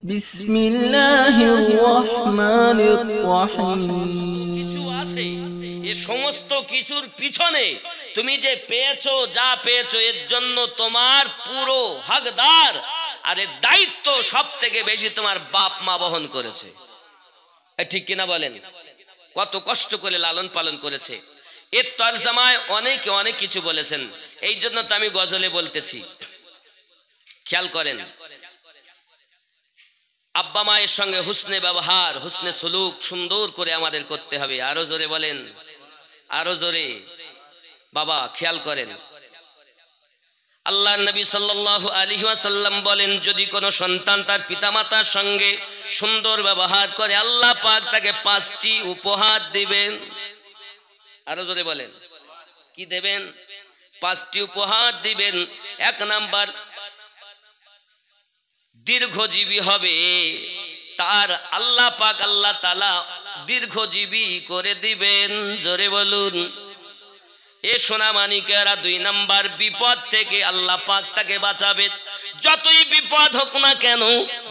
বিসমিল্লাহির রহমানির রহিম। কিছু আছে, এ সমস্ত কিছুর পিছনে তুমি যে পেয়েছো, যা পেয়েছো, এর জন্য তোমার পুরো হকদার আর এর দায়িত্ব সব থেকে বেশি তোমার বাপ মা বহন করেছে। ঠিক কিনা বলেন? কত কষ্ট করে লালন পালন করেছে। এর তরজমায় অনেকে অনেক কিছু বলেছেন, এই জন্য তো আমি গজলে বলতেছি। খেয়াল করেন, আব্বা মায়ের সঙ্গে হুসনে ব্যবহার, হুসনে সুলুক সুন্দর করে আমাদের করতে হবে। আরো জোরে বলেন, আরো জোরে। বাবা খেয়াল করেন, আল্লাহর নবী সাল্লাল্লাহু আলাইহি ওয়াসাল্লাম বলেন, যদি কোনো সন্তান তার পিতামাতার সঙ্গে সুন্দর ব্যবহার করে, আল্লাহ পাক তাকে 5টি উপহার দিবেন। আরো জোরে বলেন, কি দেবেন? 5টি উপহার দিবেন। 1 নাম্বার, দীর্ঘজীবী হবে, তার আল্লাহ পাক আল্লাহ তাআলা দীর্ঘজীবী করে দিবেন। জোরে বলুন এ সোনা মানিকেরা। 2 নাম্বার, বিপদ থেকে আল্লাহ পাক তাকে বাঁচাবে। যতই বিপদ হোক না কেন,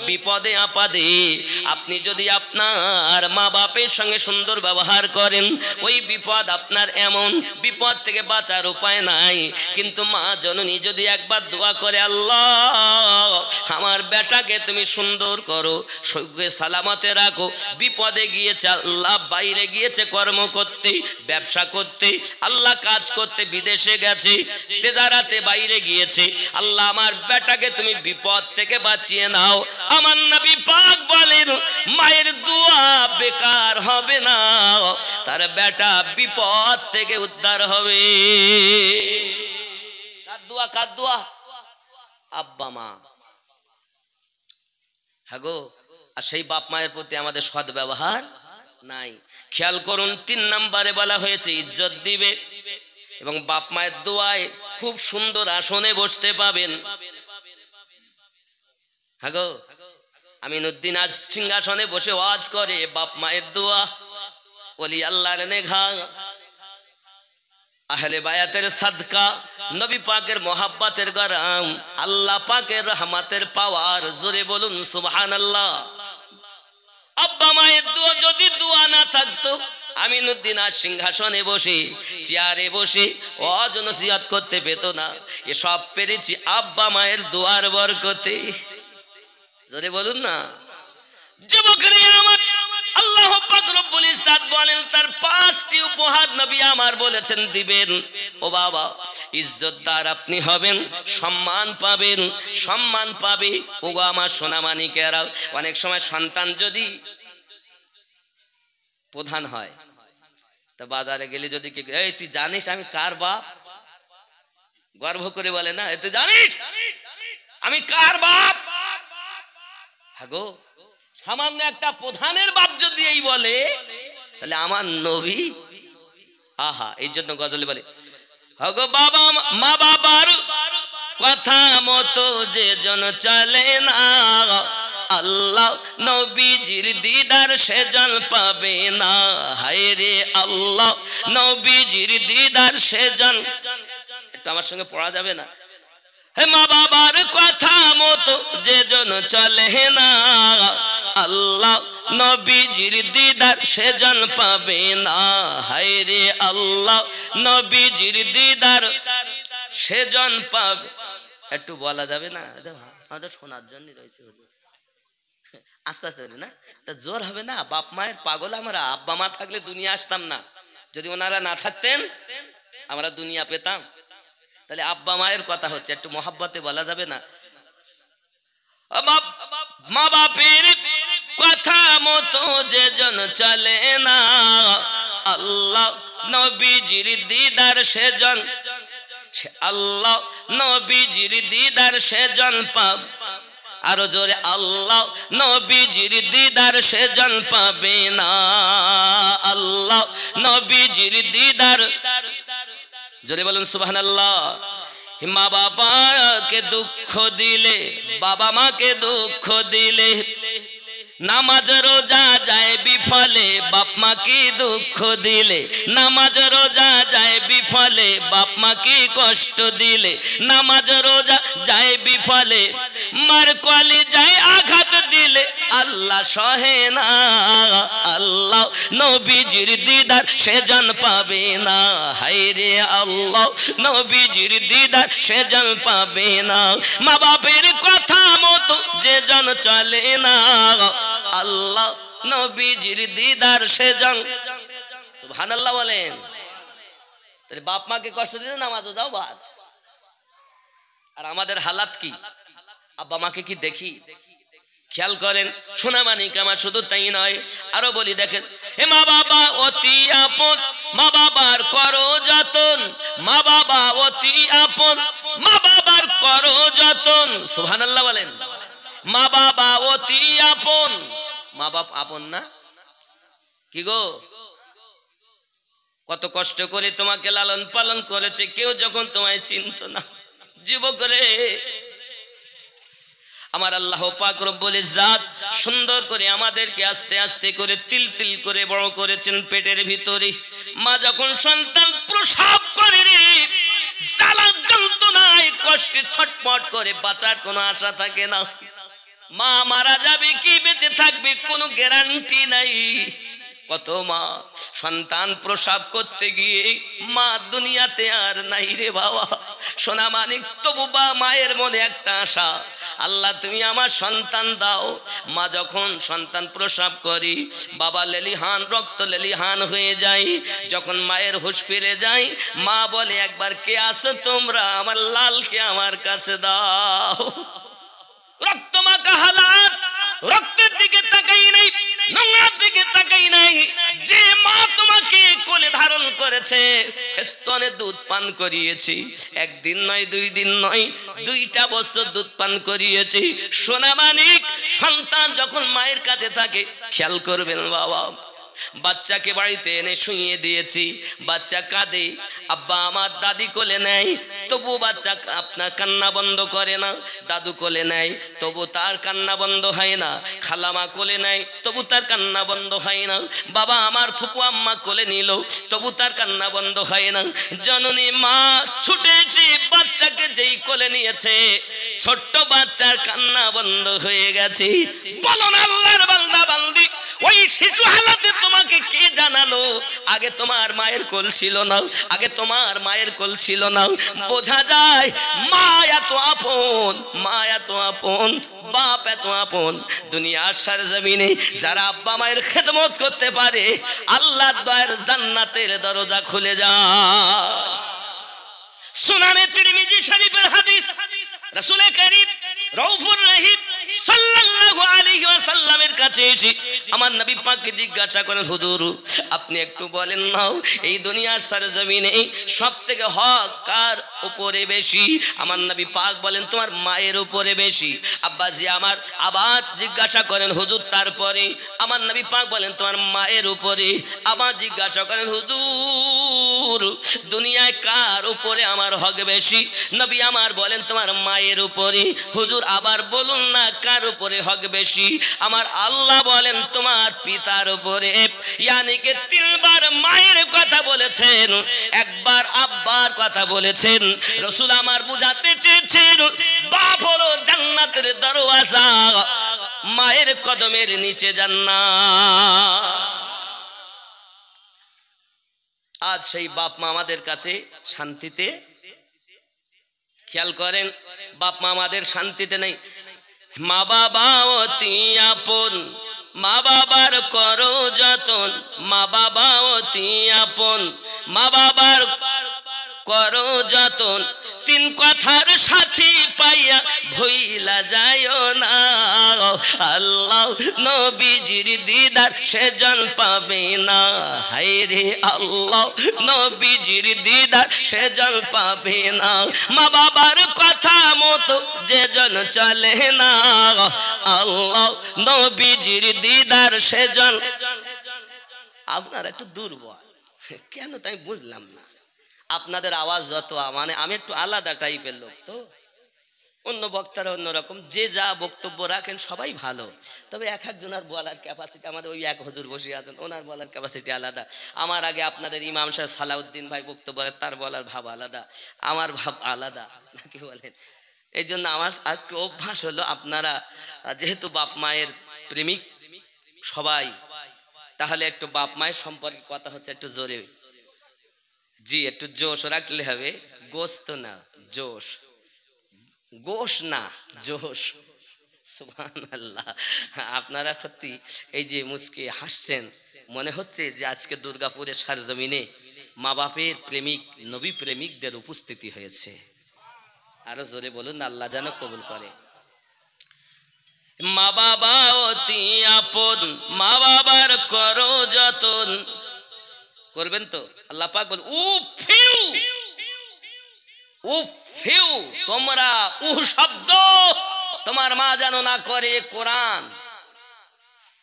বিপদে আপদে আপনি যদি আপনার মা বাপের সঙ্গে সুন্দর ব্যবহার করেন, ওই বিপদ আপনার এমন, বিপদ থেকে বাঁচার উপায় নাই। কিন্তু মা জননী যদি একবার দোয়া করে, আল্লাহ আমার বেটাকে তুমি সুন্দর করো, সুখে সালামতে রাখো, বিপদে গিয়েছে আল্লাহ, বাইরে গিয়েছে কর্ম করতে, ব্যবসা করতে, আল্লাহ কাজ করতে, বিদেশে গেছে, তেজারাতে বাইরে গিয়েছে, আল্লাহ আমার বেটাকে তুমি বিপদ থেকে বাঁচিয়ে নাও। আমার নবী পাক বলেন, মায়ের দোয়া বেকার হবে না, তার বেটা বিপদ থেকে উদ্ধার হবে। কার দোয়া? কার দোয়া? আব্বা মা। হ্যাঁ গো, আর সেই বাপ মায়ের প্রতি আমাদের সৎ ব্যবহার নাই। খেয়াল করুন, 3 নম্বরে বলা হয়েছে ইজ্জত দিবে, এবং বাপ মায়ের দোয়ায় খুব সুন্দর আসনে বসতে পাবেন। হ্যাঁ গো, আমিনউদ্দিন আজ সিংহাসনে বসে ওয়াজ করে, বাপ মায়ের দোয়া, ওলি আল্লাহর নেঘা, আহলে বায়াতের সাদকা, নবী পাকের মোহাব্বতের গরম, আল্লাহ পাকের রহমতের পাওয়ার। জোরে বলুন সুবহানাল্লাহ। আব্বা মায়ের দোয়া যদি দোয়া না থাকতো, আমিনউদ্দিন আজ সিংহাসনে বসে, চেয়ারে বসে ওয়াজ নসিহত করতে পেত না। এসব পেরেছি আব্বা মায়ের দোয়ার বরকতে। জোরে বলুন না। যুবকরা আমার, আল্লাহ পাক রব্বুল ইজ্জত বলেন, তার 5টি উপহার নবী আমার বলেছেন দিবেন। ও বাবা, ইজ্জতদার আপনি হবেন, সম্মান পাবেন, সম্মান পাবে। ও আমার সোনা মানিকেরা, অনেক সময় সন্তান যদি প্রধান হয়, তা বাজারে গেলে যদি কি, এই তুই জানিস আমি কার বাপ? গর্ব করে বলে না, তুই জানিস আমি কার বাপ? হ্যাঁ গো, সামান্য একটা প্রধানের বাপ যদি এই বলে, তাহলে আমার নবী, আহা। এই জন্য গজলে বলে, হগো বাবা মা বাবার কথা মতো যে জন চলে না, আল্লাহ নবীজির দিদার সে জন পাবে না। হায় রে আল্লাহ নবীজির দিদার সে জন। একটু আমার সঙ্গে পড়া যাবে না? হে মা বাবার কথা মতো যে জন চলে না, আল্লাহ নবীজির দিদার সে জন পাবে না। হায় রে আল্লাহ নবীজির দিদার সে জন পাবে। একটু বলা যাবে না? আমাদের শোনার জন্য রয়েছে, আস্তে আস্তে না, তা জোর হবে না। বাপ মায়ের পাগল আমরা। আব্বা মা থাকলে দুনিয়া আসতাম না, যদি ওনারা না থাকতেন আমরা দুনিয়া পেতাম। তাহলে আব্বা মায়ের কথা হচ্ছে, একটু মহাব্বতে বলা যাবে না? মা বাপের কথা মতো যে জন চলে না, আল্লাহ নবীজির দিদার সে জন, আল্লাহ নবীজির দিদার সে জন পাব। আরো জোরে, আল্লাহ নবীজির দিদার সে জন পাবে না, আল্লাহ নবীজির দিদার। জোরে বলুন সুবহানাল্লাহ। মা বাবাকে দুঃখ দিলে, বাবা মাকে দুঃখ দিলে, নামাজ রোজা যায় বিফলে, বাপ মাকে দুঃখ দিলে। নামাজ রোজা যায় বিফলে, বাপ মাকে কষ্ট দিলে। নামাজ রোজা যায় বিফলে, মার কলে যায় আঘাত দিলে, জ্বালা সহে না, আল্লাহ নবীজির দিদার সে জন পাবে না, হায়রে আল্লাহ নবীজির দিদার সে জন পাবে না। মা বাপের কথা মতো যে জন চলে না, আল্লাহ নবীজির দিদার সে জন। সুবহানাল্লাহ বলেন। তাহলে বাপ মাকে কষ্ট দিলে নামাজও যাও বাদ। আর আমাদের হালাত কি? আব্বা মাকে কি দেখি? খেয়াল করেন সোনামানিক আমার, শুধু তাই নয়, আরো বলি দেখেন, এ মা বাবা অতি আপন, মা বাবার করো যতন, মা বাবা অতি আপন, মা বাবার করো যতন। সুবহানাল্লাহ বলেন। মা বাবা অতি আপন। মা বাপ আপন না? কি গো, কত কষ্ট করে তোমাকে লালন পালন করেছে, কেউ যখন তোমায় চিনত না। যুবক রে, আমার আল্লাহ পাক রব্বুল ইজ্জাত সুন্দর করে আমাদেরকে আস্তে আস্তে করে তিল তিল করে বড় করেছেন পেটের ভিতরে। মা যখন সন্তান প্রসব করে রে, জ্বালা যন্ত্রণায় কষ্টে ছটফট করে, বাঁচার কোনো আশা থাকে না। মা মারা যাবে কি বেঁচে থাকবে কোনো গ্যারান্টি নাই। কত মা সন্তান প্রসব করতে গিয়ে মা দুনিয়াতে আর নাই রে বাবা। সোনা মানিক, তবু বা মায়ের মনে একটা আশা, আল্লাহ তুমি আমার সন্তান দাও। মা যখন সন্তান প্রসব করি, বাবা লেলিহান, রক্ত লেলিহান হয়ে যায়। যখন মায়ের হুঁশ ফিরে যায়, মা বলে, একবার কে আছো তোমরা, আমার লালকে আমার কাছে দাও। রক্ত মাখা হালাত, রক্তের দিকে তাকাই নাই, নোংরার দিকে তাকাই নাই। যে মা তোমাকে কোলে ধারণ করেছে, স্তনে দুধ পান করিয়েছি, একদিন নয়, 2 দিন নয়, 2টা বছর দুধ পান করিয়েছি। সোনা মানিক, সন্তান যখন মায়ের কাছে থাকে, খেয়াল করবেন বাবা, বাচ্চাকে বাড়িতে এনে শুইয়ে দিয়েছি, বাচ্চা কাঁদে, আব্বা আমার দাদি কোলে নেয়, তবু বাচ্চা আপনার কান্না বন্ধ করে না। দাদু কোলে নেয়, তবু তার কান্না বন্ধ হয় না। খালামা কোলে নেয়, তবু তার কান্না বন্ধ হয় না। বাবা আমার ফুপু আম্মা কোলে নিল, তবু তার কান্না বন্ধ হয় না। জননী মা ছুটে এসে বাচ্চাকে যেই কোলে নিয়েছে, ছোট্ট বাচ্চার কান্না বন্ধ হয়ে গেছে। বলো না আল্লাহর বান্দা বান্দি, ওই শিশু হালাতে তোমাকে কে জানালো? আগে তোমার মায়ের কোল ছিল না, আগে তোমার মায়ের কোল ছিল না। বোঝা যায় মা এত আপন, মা এত আপন, বাপ এত আপন। দুনিয়ার সরজমিনে যারা আব্বা মায়ের খেদমত করতে পারে, আল্লাহর দয়ার জান্নাতের দরজা খুলে যায়। সুনানে তিরমিজি শরীফের হাদিস, রাসূল করিম রউফুর রহিম সাল্লাল্লাহু আলাইহি ওয়াসাল্লামের কাছে এসে আমার নবী পাককে জিজ্ঞাসা করেন, হুজুর আপনি একটু বলেন না, এই দুনিয়ার সরজমিনে সবথেকে হক কার উপরে বেশি? আমার নবী পাক বলেন, তোমার মায়ের উপরে বেশি। আব্বাজি আমার আবার জিজ্ঞাসা করেন, হুজুর তারপরে? আমার নবী পাক বলেন, তোমার মায়ের উপরে। আবার জিজ্ঞাসা করেন, হুজুর দুনিয়ায় কার উপরে আমার হক বেশি? নবী আমার বলেন, তোমার মায়ের উপরে। হুজুর আবার বলুন না কার উপরে হক বেশি? আমার আল্লাহ বলেন, তোমার পিতার উপরে। ইয়ানি কে 3 বার মায়ের কথা বলেছেন, 1 বার আব্বার কথা বলেছেন। রাসূল আমার বুঝাতে চেয়েছেন, বাপ হলো জান্নাতের দরওয়াজা, মায়ের কদমের নিচে জান্নাত। আজ সেই বাপ মা আমাদের কাছে শান্তিতে, খেয়াল করেন, বাপ মা আমাদের শান্তিতে নেই। মা বাবা অতি আপন, মা বাবার করো যতন, মা বাবা অতি আপন, মা বাবার করো যতন। 3 কথার সাথী পাইয়া ভুইলা যায়ও না, আল্লাহ নবীজির দিদার সেজন পাবে না। হায়রে আল্লাহ নবীজির দিদার সেজন পাবে না। মা বাবার কথা মতো যে জন চলে না, আল্লাহ নবীজির দিদার সেজন। আপনারা একটু দুর্বল কেন তাই বুঝলাম না। আপনাদের আওয়াজ যত, মানে আমি একটু আলাদা টাইপের লোক, তো অন্য বক্তারা অন্যরকম, যে যা বক্তব্য রাখেন সবাই ভালো, তবে এক একজনের বলার ক্যাপাসিটি, আমাদের ওই এক হুজুর বসে আছেন, ওনার বলার ক্যাপাসিটি আলাদা। আমার আগে আপনাদের ইমাম সাহেব সালাউদ্দিন ভাই বক্তব্য, তার বলার ভাব আলাদা, আমার ভাব আলাদা, নাকি বলেন? এই জন্য আমার একটু অভ্যাস হলো, আপনারা যেহেতু বাপ মায়ের প্রেমিক, সবাই। তাহলে একটু বাপ মায়ের সম্পর্কে কথা হচ্ছে, একটু জোরে, জি একটু জোশ রাখলে হবে। গোস্ত না, জোশ, গোশ না, জোশ। সুবহানাল্লাহ। আপনারা সত্যি এই যে মুস্কি হাসছেন, মনে হচ্ছে যে আজকে দুর্গাপুরের সারজমিনে মা বাপের প্রেমিক, নবী প্রেমিকদের উপস্থিতি হয়েছে। আরো জোরে বলুন, আল্লাহ যেন কবুল করে। মা বাবা অতি আপন, মা বাবার করো যতন। করবেন তো? আল্লাহ পাক বল উফিউ, উফিউ, তোমরা উহ শব্দ তোমার মা যেন না করে। কোরআন,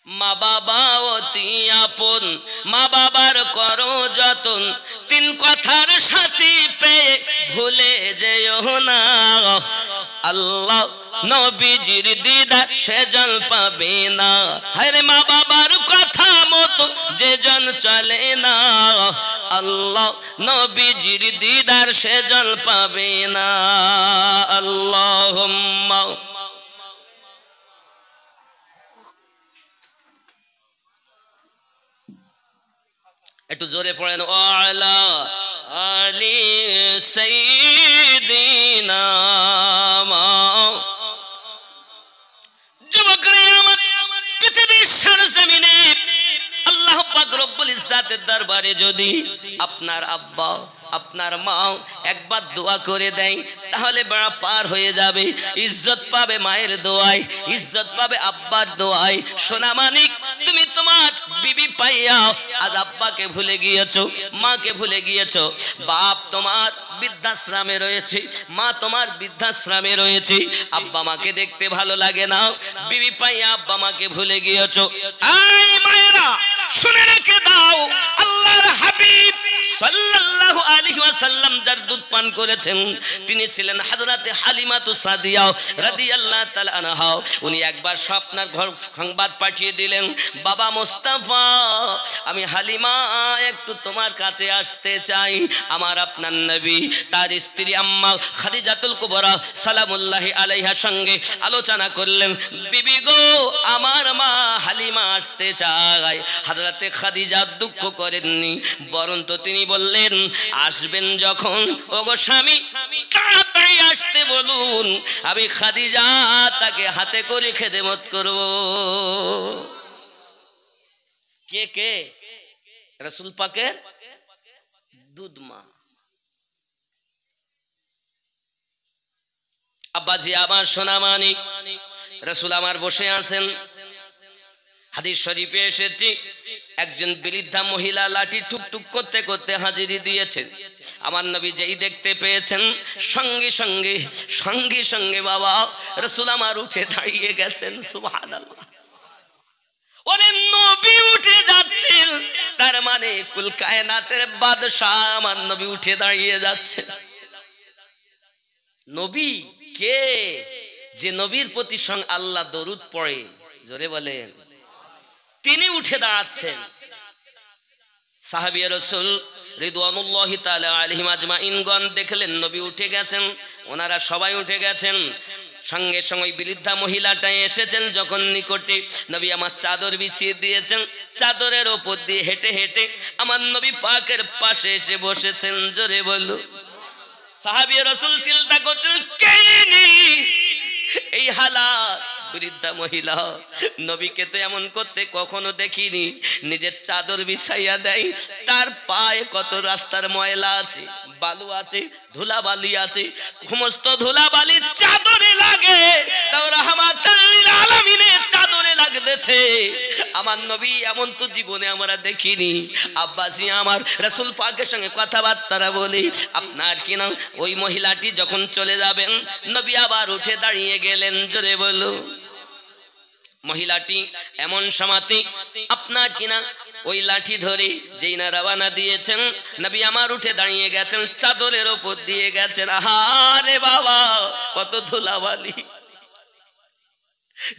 মা বাবা অতি আপন, মা বাবার করো যতন, তিন কথার সাথী পেয়ে ভুলে যেও না। আল্লাহ নবীজির দিদার সেজন পাবে না। আরে মা বাবার কথা মতো যে জন চলে না, আল্লাহ নবীজির দিদার সেজন পাবে না। আল্লাহুম্মা। একটু জোরে পড়েন, ওয়ালা আলি সাইয়্যিদিনা। যুবকরা আমার, পৃথিবীর সরজমিনে আল্লাহ পাক রব্বুল ইজ্জাতের দরবারে যদি আপনার আব্বা, আপনার মা একবার দোয়া করে দেয়, তাহলে বেড়া পার হয়ে যাবে। ইজ্জত পাবে মায়ের দোয়ায়, ইজ্জত পাবে আব্বার দোয়ায়। সোনা মানিক, তুমি তোমার বিবি পাইয়া আজ আব্বাকে ভুলে গিয়েছো, মাকে ভুলে গিয়েছো। বাপ তোমার বৃদ্ধাশ্রমে রয়েছে, মা তোমার বৃদ্ধাশ্রমে রয়েছে, আব্বা মাকে দেখতে ভালো লাগে না, বিবি পাইয়া আব্বা মাকে ভুলে গিয়েছো। এই মায়েরা শুনে রেখে দাও, আল্লাহর হাবিব সাল্লাল্লাহু আলাইহি ওয়াসাল্লাম যার দুধ পান করেছেন তিনি ছিলেন হযরতে হালিমাতু সাদিয়া রাদিয়াল্লাহু তাআলা আনহা। উনি একবার স্বপ্নের সংবাদ পাঠিয়ে দিলেন, বাবা মুস্তাফা, আমি হালিমা একটু তোমার কাছে আসতে চাই। আমার আপনার নবী তার স্ত্রী আম্মা খাদিজাতুল কুবরা সালামুল্লাহি আলাইহার সঙ্গে আলোচনা করলেন, বিবি গো, আমার মা হালিমা আসতে চায়। হযরতে খাদিজা দুঃখ করেননি, বরং তো তিনি বললেন, আসবেন যখন ওগো স্বামী তাড়াতাড়ি আসতে বলুন, আমি খাদিজা তাকে হাতে করে খেদমত করব। কে কে? রাসূল পাকের দুধ মা। আব্বাজি আমার সোনা মানিক, রাসূল আমার বসে আছেন। হাদিস শরীফে এসেছে, একজন বৃদ্ধা মহিলা লাঠি টুকটুক করতে করতে হাজিরি দিয়েছেন। আমার নবী যেই দেখতে পেয়েছেন, সঙ্গে সঙ্গে সঙ্গে সঙ্গে বাবা রাসূল আমার উঠে দাঁড়িয়ে গেছেন। সুবহানাল্লাহ। ওরে নবী উঠে যাচ্ছেন, তার মানে কুল কায়নাতের বাদশা আমার নবী উঠে দাঁড়িয়ে যাচ্ছেন। নবী কে? যে নবীর প্রতি আল্লাহ দরুদ পড়ে, জোরে বলেন, তিনি উঠে দাঁড়াচ্ছেন। সাহাবী রাসূল রিদওয়ানুল্লাহি তাআলা আলাইহিম আজমাইনগণ দেখলেন নবী উঠে গেছেন, ওনারা সবাই উঠে গেছেন। সঙ্গে সঙ্গে বৃদ্ধা মহিলাটা এসেছেন যখন নিকটে, নবী আমার চাদর বিছিয়ে দিয়েছেন, চাদরের ওপর দিয়ে হেঁটে হেঁটে আমার নবী পাকের পাশে এসে বসেছেন। জোরে বলো। সাহাবী রাসূল চিন্তা করছেন, কে এই হালাত? বৃদ্ধা মহিলা, নবীকে তো এমন করতে কখনো দেখিনি। নিজের চাদর বিছাইয়া দেয়, তার পায়ে কত রাস্তার ময়লা আছে, বালু আছে, ধুলাবালি আছে, সমস্ত ধুলাবালি চাদরে লাগে, তাও রাহমাতুল লিল আলামিনের চাদরে লাগতেছে। আমার নবী এমন তো জীবনে আমরা দেখিনি। আব্বাজি আমার, রাসূল পাকের সঙ্গে কথাবার্তা বলি, আপনার কি না ওই মহিলাটি যখন চলে যাবেন, নবী আবার উঠে দাঁড়িয়ে গেলেন। জোরে বলো। মহিলাটি এমন সমাতি আপনার কিনা ওই লাঠি ধরে যেই না রওনা দিয়েছেন, নবী আমার উঠে দাঁড়িয়ে গেছেন, চাদরের ওপর দিয়ে গেছেন। আহারে বাবা, কত ধুলাবালি।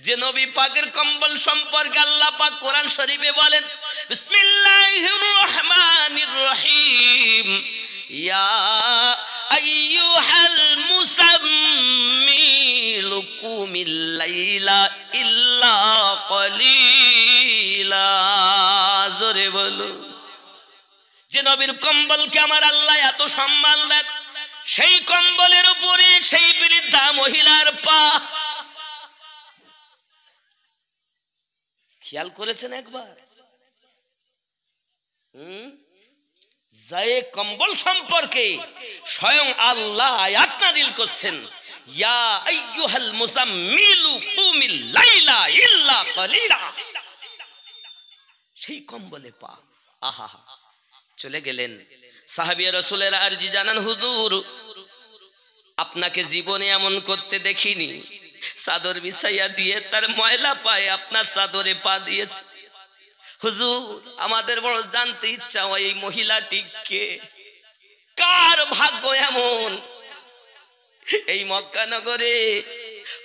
যে নবী পাকের কম্বল সম্পর্কে আল্লাহ পাক কোরআন শরীফে বলেন, বিসমিল্লাহির রহমানির রহিম, ইয়া আইয়ুহাল মুসাম্মিল কুমিল লাইলা ইল্লা কলিলা। নবীর কম্বলকে আমার আল্লাহ এত সম্মান দেন, সেই কম্বলের উপরে সেই বৃদ্ধা মহিলার পা। খেয়াল করেছেন একবার? কম্বল সম্পর্কে স্বয়ং আল্লাহ আয়াত নাযিল করছেন, ইয়া আইয়ুহাল মুজাম্মিলু কুমিল লাইলা ইল্লা কালিলা। সেই কম্বলে পা। আহা, চলে গেলেন সাহাবী রাসূলের আরজি জানান, হুজুর আপনাকে জীবনে এমন করতে দেখিনি, চাদর বিছাইয়া দিয়ে তার ময়লা পায়ে আপনার চাদরে পা দিয়েছে। হুজুর আমাদের বড় জানতে ইচ্ছা হয় এই মহিলাটি কে, কার ভাগ্য এমন এই মক্কা নগরে।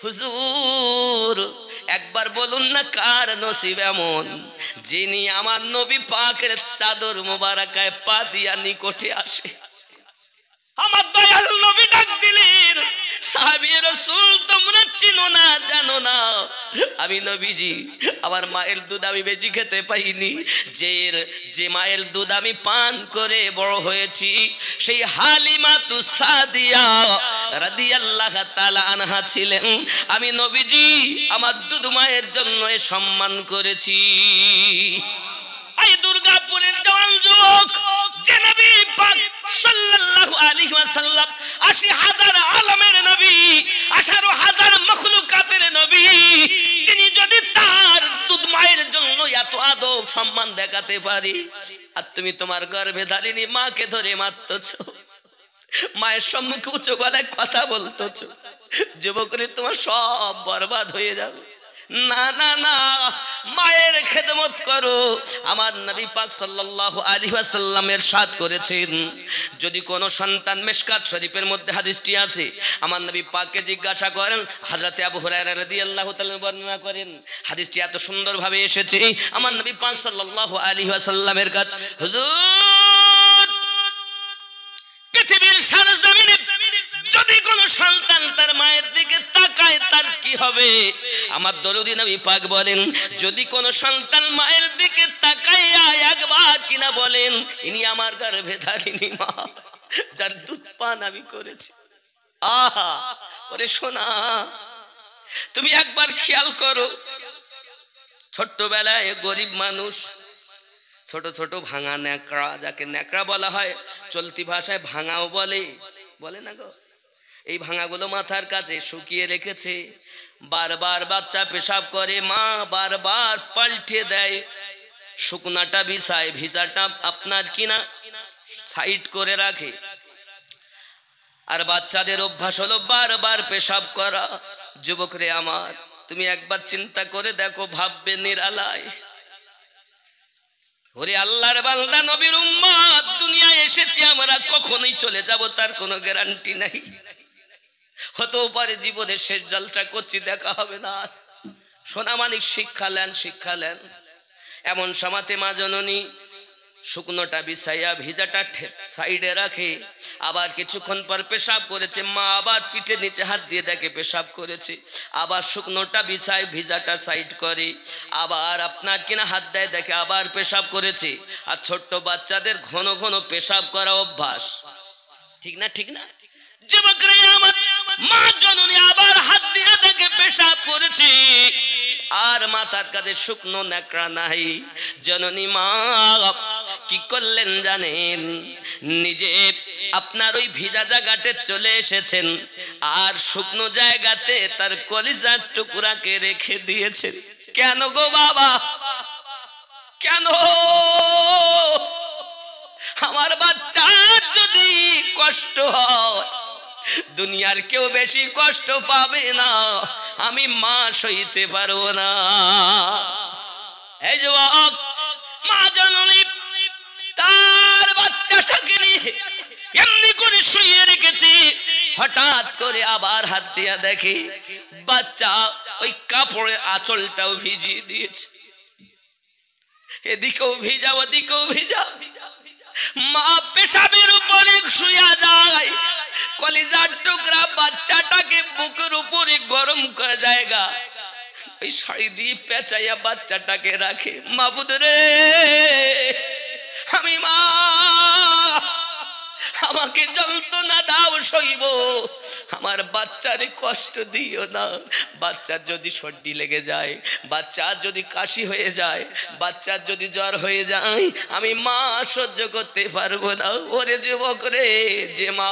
হুজুর একবার বলুন না কার নসিব এমন যিনি আমার নবী পাকের চাদর মোবারকায় পা দিয়া নিকটে আসে। আমার দয়াল নবী ডাক দিলেন, সাহাবী রাসূল তোমরা চিনো না জানো না, আমি নবীজি আমার মায়ের দুধ আমি বেশি খেতে পাইনি, যে মায়ের দুধ আমি পান করে বড় হয়েছি সেই হালিমাতু সাদিয়া রাদিয়াল্লাহু তাআলা আনহা ছিলেন। আমি নবীজি আমার দুধ মায়ের জন্য সম্মান করেছি। এই দুর্গাপুরের জওয়ান যুবক যে নবী পাক সাল্লাল্লাহু আলাইহি ওয়াসাল্লাম ৮০,০০০ আলমের নবী, ১৮,০০০ মাখলুকাতের নবী, তিনি যদি তার দুধ মায়ের জন্য এত আদব সম্মান দেখাতে পারি, আর তুমি তোমার গর্ভে ধারিনী মাকে ধরে মারতেছ, মায়ের সম্মুখে উঁচু গলায় কথা বলতেছ, যুবকরে তোমার সব বরবাদ হয়ে যাবে। না না না, মায়ের খেদমত করো। আমার নবী পাক সাল্লাল্লাহু আলাইহি ওয়াসাল্লাম ইরশাদ করেছেন, যদি কোন সন্তান, মিশকাত শরীফের মধ্যে হাদিসটি আছে, আমার নবী পাককে জিজ্ঞাসা করেন, হযরতে আবু হুরায়রা রাদিয়াল্লাহু তাআলা বর্ণনা করেন, হাদিসটি এত সুন্দরভাবে এসেছে আমার নবী পাক সাল্লাল্লাহু আলাইহি ওয়াসাল্লামের কাছে, হুজুর পৃথিবীর সরজমিনে যদি কোন সন্তান তার মায়ের দিকে তাকায় তার কি হবে? আমার দরুদি নবী পাক বলেন, যদি কোন সন্তান মায়ের দিকে তাকাইয়া একবার কিনা বলেন, ইনি আমার গর্ভে ধারিনী মা, যার দুধ পান আমি করেছি। আহা ওরে সোনা, তুমি একবার খেয়াল করো, ছোট্টবেলায় গরিব মানুষ ছোট ছোট ভাঙা ন্যাকড়া, যাকে ন্যাকড়া বলা হয়, চলতি ভাষায় ভাঙাও বলে না গো, এই ভাঙাগুলো মাথার কাছে শুকিয়ে রেখেছে, বারবার বাচ্চা পেশাব করে, মা বারবার পাল্টে দেয়, শুকনাটা বিছায়, ভিজাটা আপনার কিনা সাইড করে রাখে, আর বাচ্চাদের অভ্যাস হলো বারবার পেশাব করা। যুবক রে আমার, তুমি একবার চিন্তা করে দেখো, ভাববে নিরালায়, ওরে আল্লাহর বান্দা নবীর উম্মত, দুনিয়ায় এসেছি আমরা, কখনোই চলে যাব তার কোনো গ্যারান্টি নাই, হতেও পারে জীবনের শেষ জলসা করছি, দেখা হবে না। সোনামানিক শিক্ষা লেন। এমন সমাতে মা জননী শুকনোটা বিছাইয়া ভিজাটা সাইডে রাখে, আবার কিছুক্ষণ পর পেশাব করেছে, মা আবার পিঠে নিচে হাত দিয়ে দেখে পেশাব করেছে, আবার শুকনোটা বিছায় ভিজাটা সাইড করে, আবার আপনার কিনা হাত দেয় দেখে আবার পেশাব করেছে। আর ছোট্ট বাচ্চাদের ঘন ঘন পেশাব করা অভ্যাস, ঠিক না? যুবকরা আমার, মা জননী আবার হাত দিয়ে দেখে পেশাব করেছে, আর মাথার কাছে শুকনো ন্যাকড়া নাই। জননী মা কি করলেন জানেন? নিজে আপনার ওই ভিজা জায়গাতে চলে এসেছেন, আর শুকনো জায়গাতে তার কলিজার টুকরাকে রেখে দিয়েছেন। কেন গো বাবা, কেন? আমার বাচ্চা যদি কষ্ট হয়, দুনিয়ার কেউ বেশি কষ্ট পাবে না, আমি মা সইতে পারবো না। এই যুবক, মা জননী তার বাচ্চাটাকে নিয়ে এমনি করে শুয়ে রেখেছে, হঠাৎ করে আবার হাত দিয়া দেখে বাচ্চা ওই কাপড়ের আঁচলটাও ভিজিয়ে দিয়েছে, এদিকেও ভিজা ওদিকেও ভিজা। মা পেশাবের উপরে শুয়ে যায়, কলিজার টুকরা বাচ্চাটাকে বুকের উপরে গরম করা জায়গা ওই শাড়ি দিয়ে পেঁচাইয়া বাচ্চাটাকে রাখে। মাবুদ রে, আমি মা আমাকে যন্ত্রণা দাও সইব, আমার বাচ্চারে কষ্ট দিও না। বাচ্চার যদি সর্দি লেগে যায়, বাচ্চার যদি কাশি হয়ে যায়, বাচ্চার যদি জ্বর হয়ে যায়, আমি মা সহ্য করতে পারবো না। ওরে যুবক রে, যে মা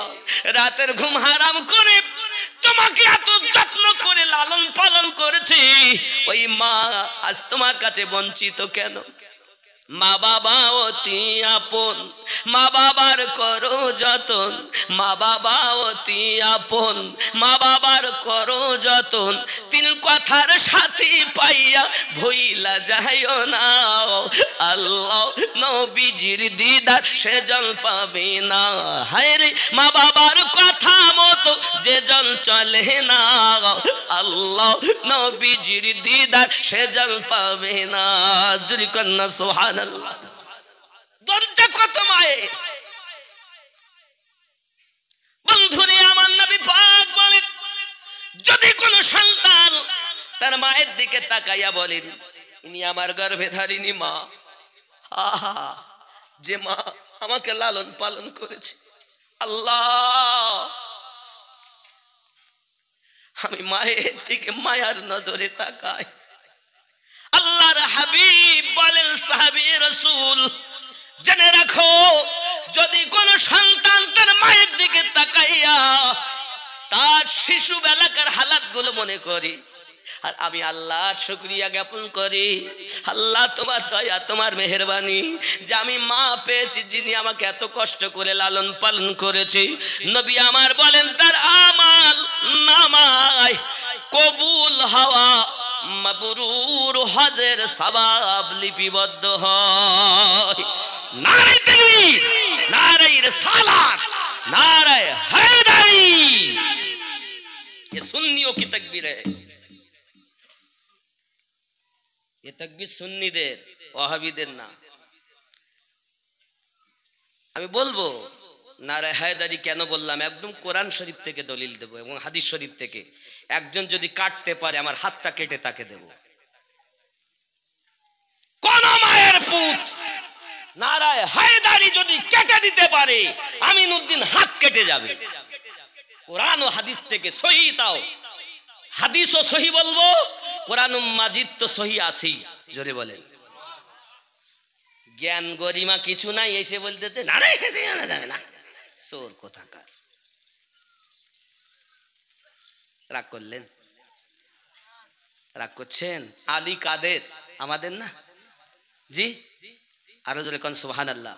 রাতের ঘুম হারাম করে তোমাকে এত যত্ন করে লালন পালন করেছে, ওই মা আজ তোমার কাছে বঞ্চিত কেন? মা বাবা অতি আপন, মা বাবার করো যতন, মা বাবা অতি আপন, মা বাবার করো যতন। তিন কথার সাথী পাইয়া ভইলা যাইও না, আল্লাহ নবীজির দিদার সে জন পাবে না। হায় রে মা বাবার কথা মতো যে জন চলে না, আল্লাহ নবীজির দিদার সে জন পাবে না। জুরি কন্যা সুবহানাল্লাহ। দরজা কত মায়ের। বন্ধুরে আমার নবী পাক বলেন, যদি কোন সন্তান তার মায়ের দিকে তাকাইয়া বলেন, ইনি আমার গর্ভে ধারিণী মা, আহা যে মা আমাকে লালন পালন করেছে, আল্লাহ আমি মায়ের দিকে মায়ার নজরে তাকাই। আল্লাহর হাবিব বলেন, সাহাবী রাসূল জেনে রাখো, যদি কোন সন্তান তার মায়ের দিকে তাকাইয়া তার শিশু বেলাকার হালাতগুলো মনে করে, আর আমি আল্লাহর শুকরিয়া জ্ঞাপন করি, আল্লাহ তোমার দয়া তোমার মেহেরবানি যে আমি মা পেয়েছি যিনি আমাকে এত কষ্ট করে লালন পালন করেছে। নবী আমার বলেন, তার আমাল নামায় কবুল হওয়া মাবরুর হজের সওয়াব লিপিবদ্ধ হয়। নারে তাকবীর, নারে রিসালাত, নারে হায়দারি। ये सुन्नियों की तकबीर है, ये तकबीर सुन्नीদের, ওয়াহাবিদের না। আমি বলবো নারে হায়দারি কেন বললাম, একদম কোরআন শরীফ থেকে দলিল দেব এবং হাদিস শরীফ থেকে। একজন যদি কাটতে পারে আমার হাতটা কেটে তাকে দেব। কোন মায়ের পুত নারে হায়দারি যদি কেটে দিতে পারে, আমিনউদ্দিন হাত কেটে যাবে। কোরআন ও হাদিস থেকে সহি, তাও হাদিসও সহি বলবো, কোরআন মাজিদ তো সহি আছি। জোরে বলেন। জ্ঞান গরিমা কিছু নাই, এসে বলতেছে না রে হেঁটে জানা যাবে না, চোর কোথাকার। রাগ করলেন? রাগ করছেন? আলী কাদের আমাদের না? জি, আরো জোরে কোন সুবহানাল্লাহ।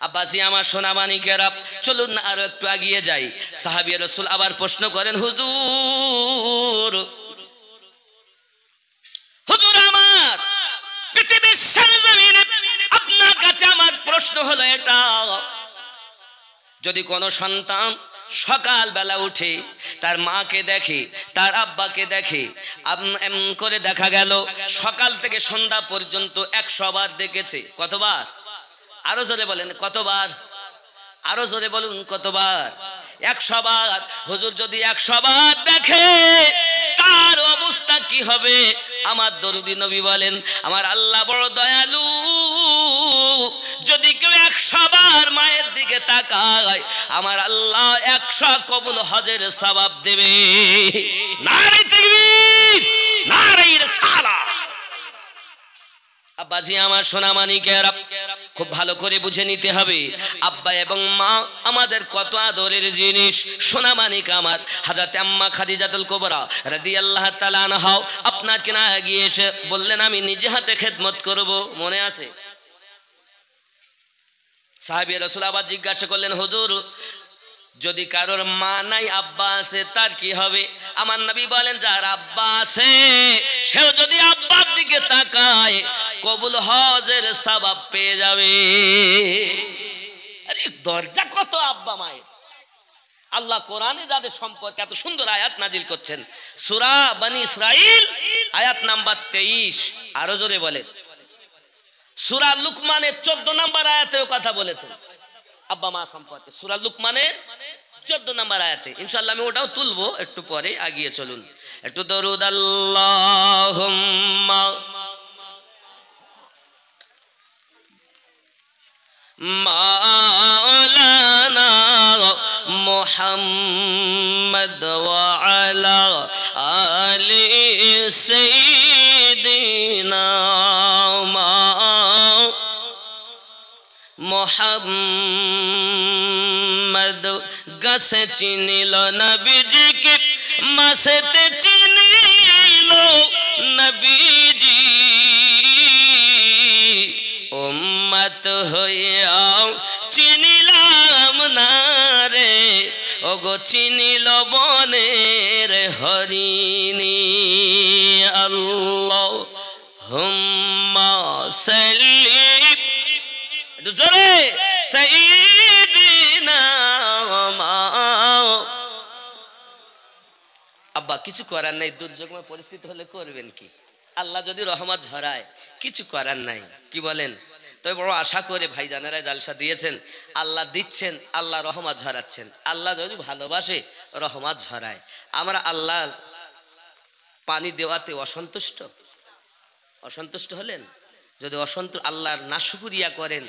আব্বাসি আমার সোনা মানিকেরা, চলুন না আরো একটু এগিয়ে যাই। সাহাবী রাসূল আবার প্রশ্ন করেন, হুজুর, হুজুর আমার পৃথিবীর সরজমিনে আপনার কাছে আমার প্রশ্ন হলো এটা, যদি কোনো সন্তান সকাল বেলা উঠে তার মাকে দেখে, তার আব্বাকে দেখে, এমন করে দেখা গেল সকাল থেকে সন্ধ্যা পর্যন্ত 100 বার দেখেছে, কতবার? আরো জোরে বলেন কতবার? আরো জোরে বলুন কতবার? 100 বার। হুজুর যদি 100 বার দেখে তার অবস্থা কি হবে? আমার দরুদি নবী বলেন, আমার আল্লাহ বড় দয়ালু, যদি কেউ 100 বার মায়ের দিকে তাকায়, আমার আল্লাহ 100 কবুল হজের সওয়াব দেবে। নারে তাকবীর, নারে রিসালাত। আব্বাজি আমার সোনা মানিকেরা, খুব ভালো করে বুঝে নিতে হবে, আব্বা এবং মা আমাদের কত আদরের জিনিস। সোনা মানিক আমার হযরত আম্মা খাদিজাতুল কুবরা রাদিয়াল্লাহু তাআলা আনহা আপনার কিনা গিয়ে এসে বললেন, আমি নিজে হাতে খেদমত করব, মনে আছে? সাহাবী রাসূল আবার জিজ্ঞাসা করলেন, হুজুর যদি কারোর মা নাই আব্বা আছে তার কি হবে? আমার নবী বলেন, যার আব্বা আছে সেও যদি আব্বার দিকে তাকায় কবুল হজের সওয়াব পেয়ে যাবে। আরে দরজা কত আব্বা মায়ের। আল্লাহ কোরআনে যাদের সম্পর্কে এত সুন্দর আয়াত নাজিল করছেন, সূরা বনি ইসরাইল আয়াত নাম্বার 23। আরো জোরে বলেন। সূরা লুকমানের 14 নম্বর আয়াতেও কথা বলেছেন আব্বা মা সম্পর্কে। সূরা লুকমানের 14 নম্বর আয়াতে, ইনশাআল্লাহ আমি ওটাও তুলবো একটু পরে। আগিয়ে চলুন একটু দরুদ আল্লাহুম্মা মাওলানা محمد وعلى آل سيدنا محمد গাছে চিনিল নবীজিকে মাসেতে চিনিল নবীজি উম্মত হইয়াও চিনিলাম না রে ওগো চিনিল বনের হরিণী আল্লাহুম্মা সাল্লি জোরে সাইয়্যিদিনা আব্বা কিছু করার নাই দুর্যোগময় পরিস্থিতি হলে করবেন কি আল্লাহ যদি রহমত ঝরায় কিছু করার নাই কি বলেন তবে বড় আশা করে ভাইজানেরা জালসা দিয়েছেন আল্লাহ দিচ্ছেন আল্লাহ রহমত ঝরাচ্ছেন আল্লাহ যদি ভালোবাসে রহমত ঝরায় আমরা আল্লাহ পানি দেওয়াতে অসন্তুষ্ট হলেন যদি আল্লাহর নাশুকরিয়া করেন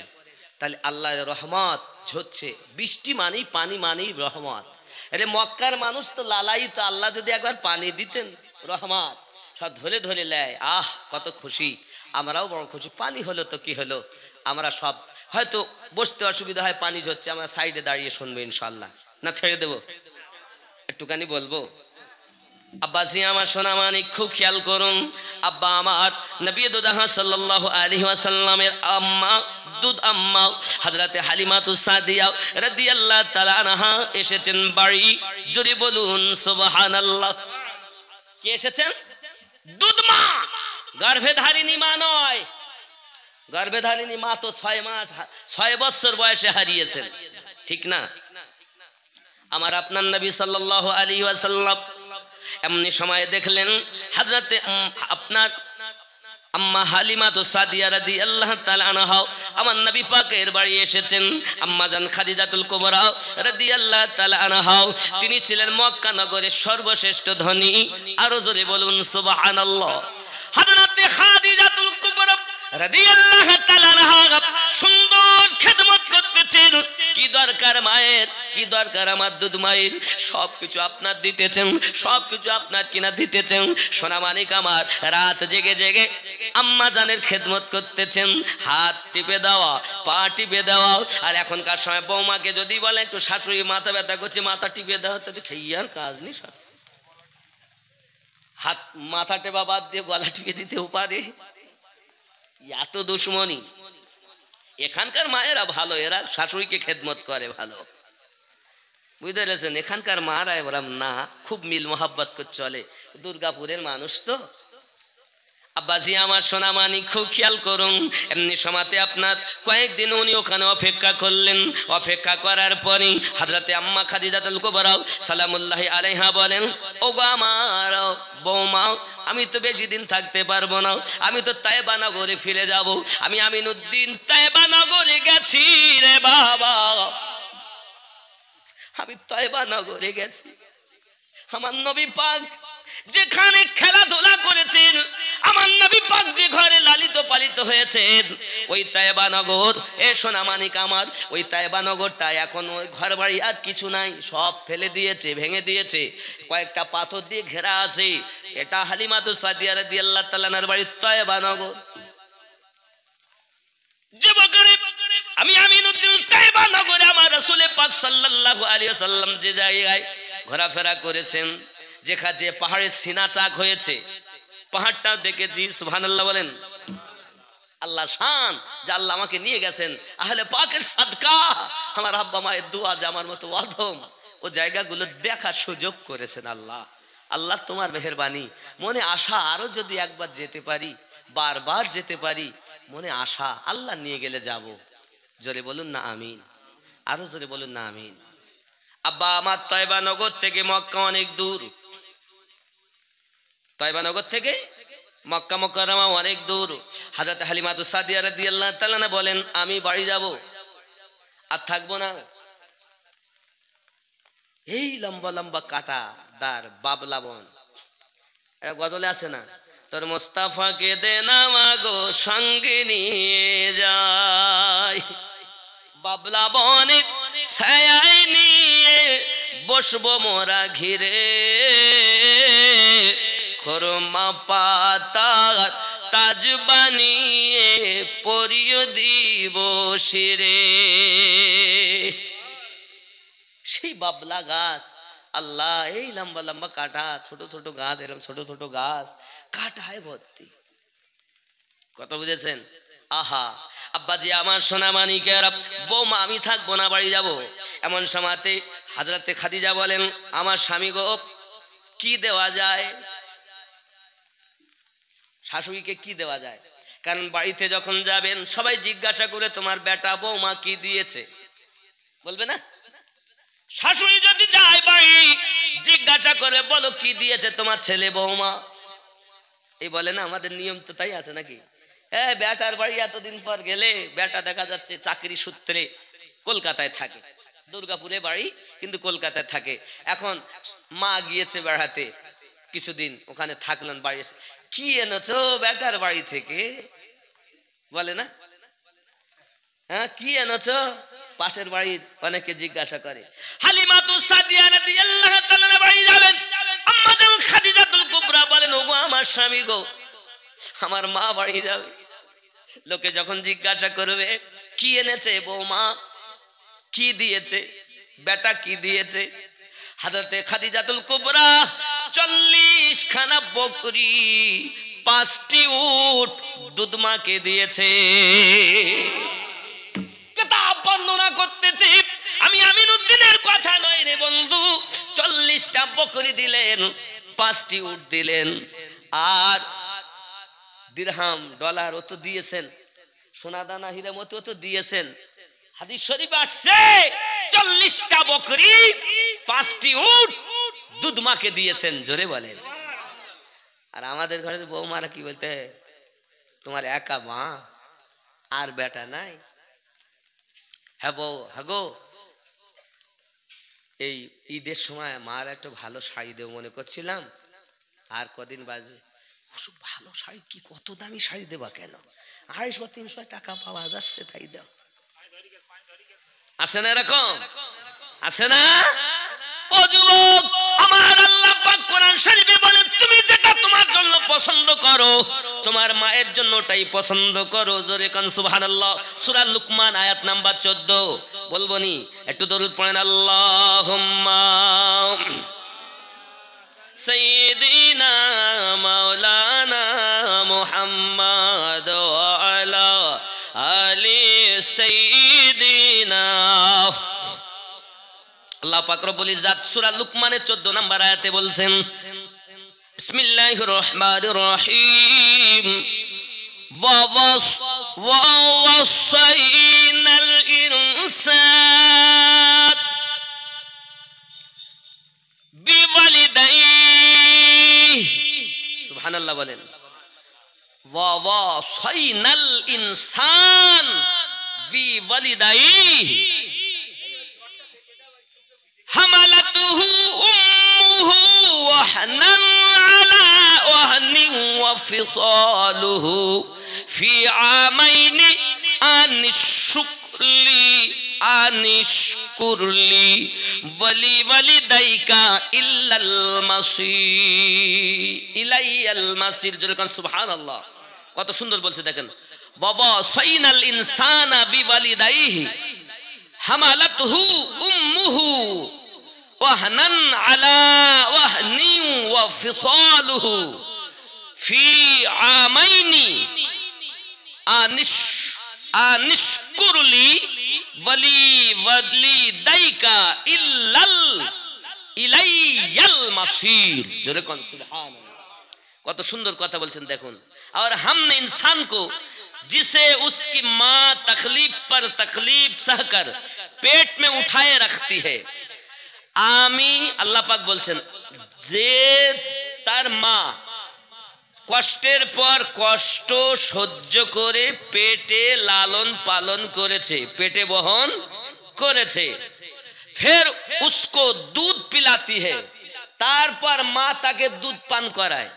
তাহলে আল্লাহর রহমত ঝরছে বৃষ্টি মানেই পানি মানেই রহমত আরে মক্কার মানুষ তো লালায়িত আল্লাহ যদি একবার পানি দিতেন রহমত সব ধরে ধরে নেয় কত খুশি আমরাও বড় খুশি পানি হলো তো কি হলো আমরা সব হয়তো বসতে অসুবিধা হয় পানি ঝরছে আমরা সাইডে দাঁড়িয়ে শুনবো ইনশাআল্লাহ না ছেড়ে দেবো একটুখানি বলবো আব্বাজি আমার সোনা মানিক খুব খেয়াল করুন আব্বা আমার নবী দুদাহা সাল্লাল্লাহু আলাইহি ওয়াসাল্লামের আম্মা দুধ আম্মা হযরতে হালিমাতুস সাদিয়া রাদিয়াল্লাহু তাআলা আনহা এসেছেন বাড়ি জোরে বলুন সুবহানাল্লাহ কে এসেছেন দুধ মা গর্ভে ধারিণী মা নয় গর্ভে ধারিণী মা তো 6 বছর বয়সে হারিয়েছেন ঠিক না আমার আপনার নবী সাল্লাল্লাহু আলাইহি ওয়াসাল্লাম এমনি সময় দেখলেন হযরতে আপনার আম্মা হালিমাতুস সাদিয়া রাদিয়াল্লাহু তাআলা আনহা আমার নবী পাকের বাড়ি এসেছেন আম্মা জান খাদিজাতুল কুবরা রাদিয়াল্লাহু তাআলা আনহা তিনি ছিলেন মক্কা নগরের সর্বশ্রেষ্ঠ ধনী আরো জোরে বলুন সুবহানাল্লাহ হযরতে খাদিজাতুল কুবরা রাদিয়াল্লাহু তাআলা আনহা সুন্দর খেদমত করতেছেন কি দরকার মায়ের কি দরকার আমার দুধ মায়ের সবকিছু আপনার দিতেছেন সবকিছু আপনার কিনা দিতেছেন সোনা মানিক আমার রাত জেগে জেগে আম্মা জানের খেদমত করতেছেন হাত টিপে দেওয়া পা টিপে দেওয়া আর এখনকার সময় বৌমাকে যদি বলে একটু শাশুড়ি মাথা ব্যথা করছে মাথা টিপে দেওয়া তো খেয়ার কাজ নেই হাত মাথা টেপা বাদ দিয়ে গলা টিপে দিতেও পারে এত দুশ্মনী এখানকার মায়েরা ভালো এরা শাশুড়িকে খেদমত করে ভালো বুঝতে পেরেছেন এখানকার মারা এবার না খুব মিল মোহাব্বত করে চলে দুর্গাপুরের মানুষ তো আব্বাজি আমার সোনা মানিক খুব খেয়াল করুন এমনি সময়তে আপনার কয়েকদিন উনি ওখানে অপেক্ষা করলেন অপেক্ষা করার পরে হযরতে আম্মা খাদিজাতুল কুবরা সালামুল্লাহি আলাইহা বলেন ওগো আমার বৌমা আমি তো বেশি দিন থাকতে পারবো না আমি তো তায়েবা নগরে ফিরে যাব আমি আমিনুদ্দিন তায়েবা নগরে গেছি রে বাবা আমি তায়েবা নগরে গেছি আমার নবী পাক যেখানে খেলাধুলা করেছেন আমার নবী পাক যে ঘরে লালিত পালিত হয়েছেন ওই তায়েবা নগর এ সোনা মানিক আমার ওই তায়েবা নগরটা এখন ওই ঘর বাড়ি আর কিছু নাই সব ফেলে দিয়েছে ভেঙে দিয়েছে কয়েকটা পাথর দিয়ে ঘেরা আছে এটা হালিমাতুস সাদিয়া রাদিয়াল্লাহু তাআলার বাড়ি তায়েবা নগর যুবকরে আমি আমিনুদ্দিন তায়েবা নগরে আমার রাসূল পাক সাল্লাল্লাহু আলাইহি ওয়াসাল্লাম যে জায়গায় ঘোরাফেরা করেছেন যেখানে যে পাহাড়ের সিনা চাক হয়েছে পাহাড়টা দেখেছি সুবহানাল্লাহ বলেন আল্লাহ শান যে আল্লাহ আমাকে নিয়ে গেছেন আহলে পাকের সাদকা আমার আব্বা মায়ের দোয়া যে আমার মতো অধম ও জায়গাগুলো দেখার সুযোগ করেছেন আল্লাহ আল্লাহ তোমার মেহেরবানি মনে আশা আরো যদি একবার যেতে পারি বারবার যেতে পারি মনে আশা আল্লাহ নিয়ে গেলে যাব জোরে বলুন না আমিন আরো জোরে বলুন না আমিন আব্বা আমার তায়েবা নগর থেকে মক্কা অনেক দূর তায়েবা নগর থেকে মক্কা মুকাররমা অনেক দূর হযরত হালিমাতুস সাদিয়া রাদিয়াল্লাহু তাআলা বলেন আমি বাড়ি যাব আর থাকবো না এই লম্বা লম্বা কাটা দার বাবলা বন এটা গজলে আছে না তোর মুস্তাফাকে দে না মাগো সঙ্গে নিয়ে যাই বাবলা বনে ছায়ায় নিয়ে বসবো মোরা ঘিরে, খরমা পাতার তাজ বানিয়ে পরিয়ে দিব শিরে। সেই বাবলা গাছ, আল্লাহ এই লম্বা লম্বা কাটা, ছোট ছোট গাছ, এরকম ছোট ছোট গাছ কাটায় ভর্তি। কথা বুঝেছেন? আহা আব্বাজি আমার সোনা মানিকের, বৌমা আমি থাকবো না, বাড়ি যাব। এমন সময়তে হযরতে খাদিজা বলেন, আমার স্বামী গো, কি দেওয়া যায়? শাশুড়িকে কি দেওয়া যায়? কারণ বাড়িতে যখন যাবেন সবাই জিজ্ঞাসা করে তোমার বেটা বৌমা কি দিয়েছে, বলবে না? শাশুড়ি যদি যায় বাড়ি, জিজ্ঞাসা করে বলো কি দিয়েছে তোমার ছেলে বৌমা, এই বলে না, আমাদের নিয়ম তো তাই আছে নাকি? বেটার বাড়ি এতদিন পর গেলে, বেটা দেখা যাচ্ছে চাকরি সূত্রে কলকাতায় থাকে, দুর্গাপুরে বাড়ি কিন্তু কলকাতায় থাকে। এখন মা গিয়েছে বেড়াতে, কিছুদিন ওখানে থাকলেন, বাড়ি এসে কি এনেছো বেটার বাড়ি থেকে, বলে না? হ্যাঁ কি এনেছো? পাশের বাড়ির অনেকে জিজ্ঞাসা করে। হালিমাতুস সাদিয়া রাদিয়াল্লাহু তাআলা বাড়ি যাবেন, আম্মা জান খাদিজাতুল কুবরা বলেন, ওগো আমার স্বামী গো, আমার মা বাড়ি যাবে। লোকে যখন জিজ্ঞাসা করবে কি এনেছে বৌমা, কি দিয়েছে বেটা, কি দিয়েছে, হযরতে খাদিজাতুল কুবরা 40 খানা বকরি, 5টি উট দুধ মাকে দিয়েছে। কিতাব বর্ণনা করতেছি, আমি আমিনউদ্দিনের কথা নয় রে বন্ধু। 40টা বকরি দিলেন, 5টি উট দিলেন, আর দিরহাম ডলার ও তো দিয়েছেন, সোনা দানা হীরা মতো তো দিয়েছেন। হাদিস শরীফ আসছে 40টা বকরি, 5টি উট দুধ মাকে দিয়েছেন, জোরে বলেন। আর আমাদের ঘরে বৌমারা কি বলতে, তোমার একা মা আর বেটা নাই? হ্যাঁ বউ, হ্যাঁ গো, এই ঈদের সময় মার একটা ভালো শাড়ি দেব মনে করছিলাম, আর কদিন বাজবে। ওসব ভালো শাড়ি কি, কত দামি শাড়ি দেবা কেন, 250-300 টাকা পাওয়া যাচ্ছে, তাই দাও। আছে না এরকম? আছে না? ও যুবক আমার, আল্লাহ পাক কোরআন শরীফে বলেন, তুমি যেটা তোমার জন্য পছন্দ করো, তোমার মায়ের জন্য ওটাই পছন্দ করো। জোরে কান সুবহানাল্লাহ। সূরা লুকমান আয়াত নাম্বার 14। বলবো নি? একটু দরুদ পড়েন, আল্লাহুম্মা সাইয়্যিদিনা মাওলানা মুহাম্মাদ ওয়া আলা আলি সাইয়্যিদিনা। আল্লাহ পাক রব্বুল ইজ্জত সূরা লুকমানের 14 নম্বর আয়াতে বলছেন, বিসমিল্লাহির রহমানির রহিম, ওয়াসাইনাল ইনসান বিওয়ালিদাইহি, সুবহানাল্লাহ বলেন, ওয়াসাইনাল ইনসান বিওয়ালিদাইহি حملته أمه وهنا على وهن وفصاله في عامين أن اشكر لي ولوالديك إلا المصير إلي المصير। سبحان الله, কত সুন্দর বলছে দেখেন। বাবা সাইনাল ইনসানা বিওয়ালিদাইহি হামালাতুহু উম্মুহু ওয়াহনান আলা ওয়াহনিন ওয়া ফিসালুহু ফি আমাইনি আনিশকুরলি ওয়ালিদাইকা ইলাইয়াল মাসির। জোরে কোন সুবহানাল্লাহ। কত সুন্দর কথা বলছেন দেখুন। और हमने इंसान को जिसे उसकी माँ तकलीफ पर तकलीफ सहकर पेट में उठाए रखती है, आमी अल्लाह पाक बोलছেন যে তার মা কষ্টের পর কষ্ট সহ্য করে পেটে লালন পালন করেছে, পেটে বহন করেছে, फिर उसको दूध पिलाती है, তারপর মা তাকে দুধ পান করায়।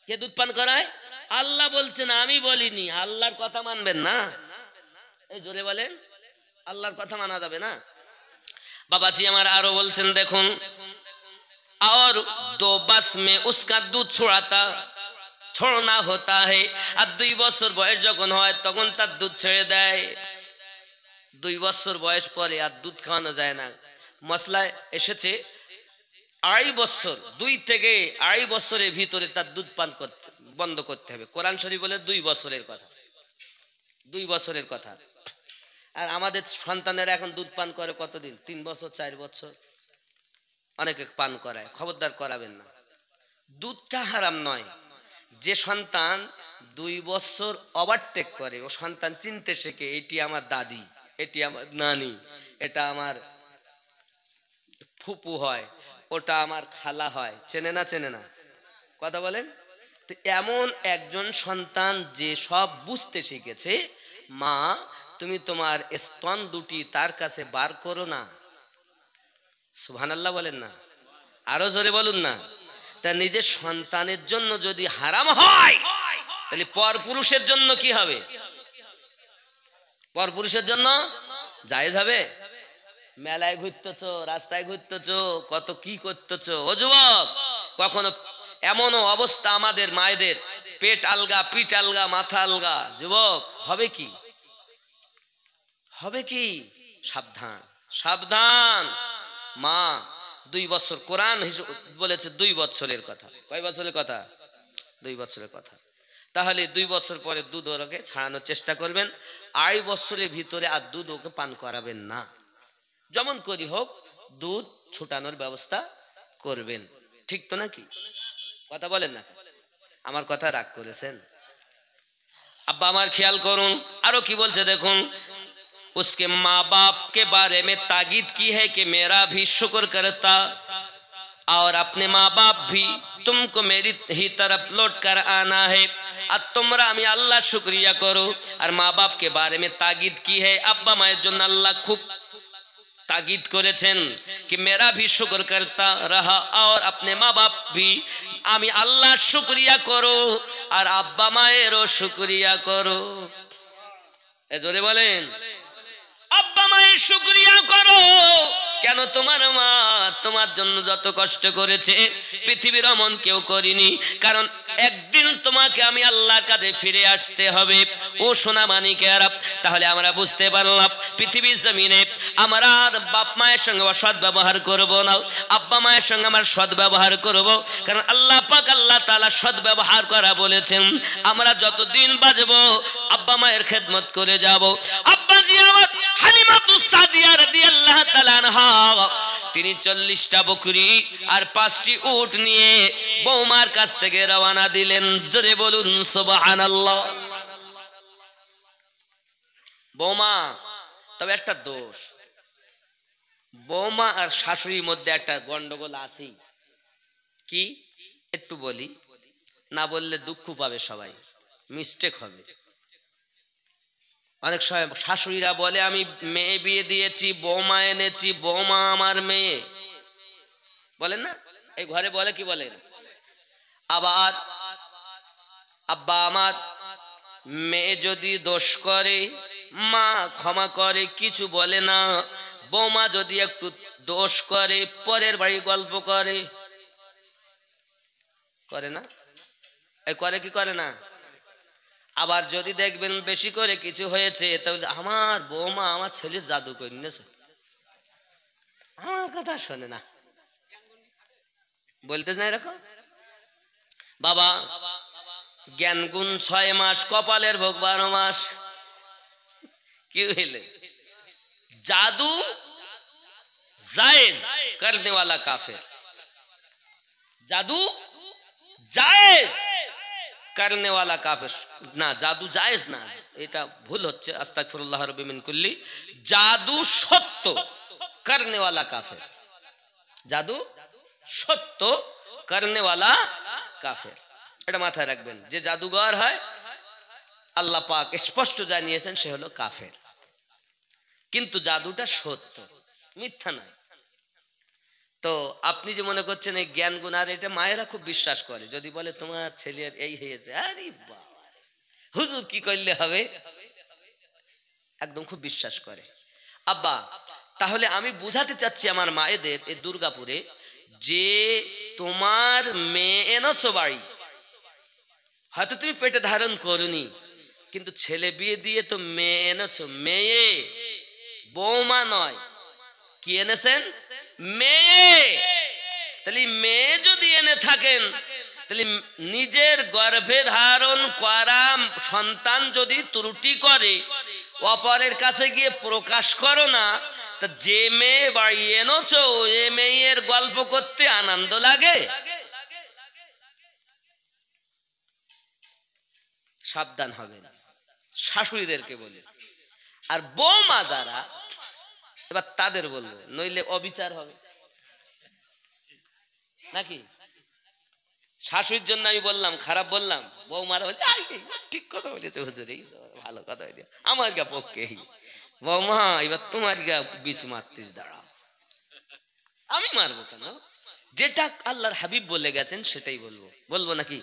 কে দুধ পান করায়? আল্লাহ বলছেন, আমি বলিনি। আল্লাহর কথা মানবেন না? এই জোরে বলেন, আল্লাহর কথা মানা যাবে না? बाबाजी আমার আরো বলছেন দেখুন, और 2 बस में उसका दूध छोड़ना होता है। আর 2 বছর বয়স যখন হয় তখন তার দুধ ছেড়ে দেয়। 2 বছর বয়স পরে আর দুধ খাওয়ানো যায় না। মশলায় এসেছে 2.5 বছর, 2 থেকে 2.5 বছরের ভিতরে তার দুধ পান করতে বন্ধ করতে হবে। কোরআন শরীফ বলে 2 বছরের কথা, 2 বছরের কথা। আর আমাদের সন্তানেরা এখন দুধ পান করে কতদিন? 3 বছর, 4 বছর, অনেকে পান করায়। খবরদার করাবেন না। দুধটা হারাম নয়। যে সন্তান 2 বছর ওভারটেক করে, ও সন্তান চিনতে শেখে এটি আমার দাদি, এটি আমার নানি, এটা আমার ফুপু হয়, ওটা আমার খালা হয়, চেনে না? চেনে না? কথা বলেন তো। এমন একজন সন্তান যে সব বুঝতে শিখেছে, মা তুমি তোমার স্তন দুটি তার কাছে বার করো না। সুবহানাল্লাহ বলেন না? আরো জোরে বলুন না। তা নিজের সন্তানের জন্য যদি হারাম হয়, তাহলে পরপুরুষের জন্য কি হবে? পরপুরুষের জন্য জায়েজ হবে? মেলায় ঘুরতেছো, রাস্তায় ঘুরতেছো, কত কি করতেছো। ও যুবক, কখনো এমনও অবস্থা আমাদের মায়েদের, পেট আলগা, পিঠ আলগা, মাথা আলগা। যুবক, হবে কি? হবে কি? সাবধান, সাবধান। মা 2 বছর, কোরআন বলেছে 2 বছরের কথা। কয় বছরের কথা? 2 বছরের কথা। তাহলে 2 বছর পরে দুধ ওকে ছাড়ানোর চেষ্টা করবেন। 2.5 বছরের ভিতরে আর দুধ ওকে পান করাবেন না। যেমন করি হোক দুধ ছুটানোর ব্যবস্থা করবেন। ঠিক তো নাকি? কথা বলেন না? আমার কথা রাগ করেছেন? আব্বা আমার খেয়াল করুন, আরো কি বলছে দেখুন। उसके माँ बाप के बारे में ताकीद की है कि मेरा भी शुक्र करता और अपने माँ बाप भी तुमको मेरी ही तरफ लौट कर आना है। আর তোমরা আমি আল্লাহ শুকরিয়া করো। আর মা বাপকে বারে মে তাগিদ কি হে, আব্বা মায়ের জন্য আল্লাহ খুব ताकीद করেছেন कि मेरा भी शुक्र करता रहा और अपने माँ बाप भी आमी अल्लाह शुक्रिया करो और अब्बा माয়েরও शुक्रिया करो। এ জোরে বলেন, আব্বা মায়ের শুকরিয়া করো। কেন? তোমার মা তোমার জন্য যত কষ্ট করেছে পৃথিবীর অমন কেউ করেনি। কারণ একদিন তোমাকে আমি আল্লাহর কাছে ফিরে আসতে হবে। ও সোনা মানিকেরা, তাহলে আমরা বুঝতে পারলাম পৃথিবীর জমিনে আমরা বাপ মায়ের সঙ্গে অসৎ ব্যবহার করব না, আব্বা মায়ের সঙ্গে আমার সৎ ব্যবহার করব। কারণ আল্লাহ পাক আল্লাহ তাআলা সৎ ব্যবহার করা বলেছেন। আমরা যতদিন বাঁচবো আব্বা মায়ের খেদমত করে যাব। আব্বাজি আমার হালিমাতুস সাদিয়া রাদিয়াল্লাহু তাআলা আনহা, তিনি 40টা বকরি আর 5টি উট নিয়ে বৌমার কাছ থেকে রওনা দিলেন। জোরে বলুন সুবহানাল্লাহ। বৌমা, তবে একটা দোষ, বৌমা আর শাশুড়ির মধ্যে একটা গন্ডগোল আছে। কি? একটু বলি, না বললে দুঃখ পাবে সবাই, মিস্টেক হবে। অনেক সময় শাশুড়িরা বলে আমি মেয়ে বিয়ে দিয়েছি, বৌমা এনেছি, বৌমা আমার মেয়ে, বলেন না? এই ঘরে বলে কি বলে? আবার আব্বা আমার মেয়ে যদি দোষ করে মা ক্ষমা করে, কিছু বলে না। বৌমা যদি একটু দোষ করে পরের বাড়ি গল্প করে, করে না? এই করে কি করে না? আবার যদি দেখবেন বেশি করে কিছু হয়েছে, তাহলে আমার বৌমা আমার ছেলে জাদু করে নিয়েছে, আমার কথা শোনে না, বলতে না এরকম। বাবা জ্ঞান গুণ 6 মাস, কপালের ভোগ 12 মাস। কি হইলে? जादू जायज करने वाला काफिर, जादू जायज करने वाला काफिर ना, जादू जायज ना, এটা ভুল হচ্ছে, আস্তাগফিরুল্লাহ রাব্বি মিন কুল্লি। জাদু সত্য करने वाला काफिर, জাদু সত্য करने वाला काफिर, এটা মাথায় রাখবেন। যে জাদুঘর হয় আল্লাহ পাক স্পষ্ট জানিয়েছেন সে হলো কাফের। কিন্তু জাদুটা সত্য, মিথ্যা নয়। তো আপনি যে মনে করছেন এই জ্ঞান গুণ, আর এটা মায়েরা খুব বিশ্বাস করে। যদি বলে তোমার ছেলের এই হয়েছে, আরে বাবা হুজুর কি করলে হবে, একদম খুব বিশ্বাস করে। আব্বা তাহলে আমি বুঝাতে চাচ্ছি আমার মায়েদের এই দুর্গাপুরে, যে তোমার মেয়ে এনেছো বাড়ি, হয়তো তুমি পেটে ধারণ করনি, কিন্তু ছেলে বিয়ে দিয়ে তো মেয়ে এনেছো, মেয়ে, বৌমা নয়। কি এনেছেন? মেয়ে। তাহলে মেয়ে যদি এনে থাকেন, তাহলে নিজের গর্ভে ধারণ করা সন্তান যদি ত্রুটি করে, অপরের কাছে গিয়ে প্রকাশ করো না। তা যে মেয়ে বাড়ি এনেছো, এ মেয়ের গল্প করতে আনন্দ লাগে? সাবধান হবেন, শাশুড়িদেরকে বলে। আর বৌমা যারা, এবার তাদের বলবো, নইলে অবিচার হবে নাকি? শাশুড়ির জন্য আমি বললাম, খারাপ বললাম, বৌমারা বলে ঠিক কথা বলেছে হুজুর, ভালো কথা বলে, আমার গা পক্ষে বৌমা এবার তোমার গা বিষ মারতিস, দাঁড়াও। আমি মারবো কেন? যেটা আল্লাহর হাবিব বলে গেছেন সেটাই বলবো। বলবো নাকি?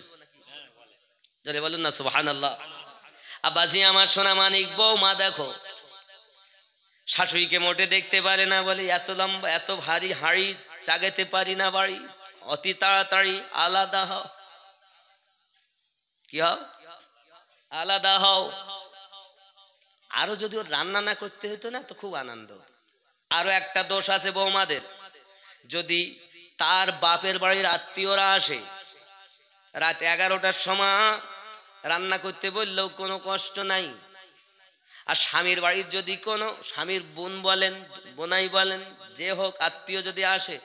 যদি বলুন না সুবহানাল্লাহ। আব্বাজি আমার সোনা মানিক, বৌমা দেখো শাশুড়িকে মোটে দেখতে পারে না, বলে এত লম্বা এত ভারী হাঁড়ি চাগাতে পারি না বাড়ি, অতি তাড়াতাড়ি আলাদা হও। কি হও? আলাদা হও। আরো যদি ওর রান্না না করতে হতো না তো খুব আনন্দ। আরো একটা দোষ আছে বৌমাদের, যদি তার বাপের বাড়ির আত্মীয়রা আসে, রাত 11টার সময় রান্না করতে বললেও কোনো কষ্ট নাই। আর স্বামীর বাড়ির যদি কোনো স্বামীর বোন বলেন, বোনাই বলেন, যে হোক আত্মীয় যদি আসে,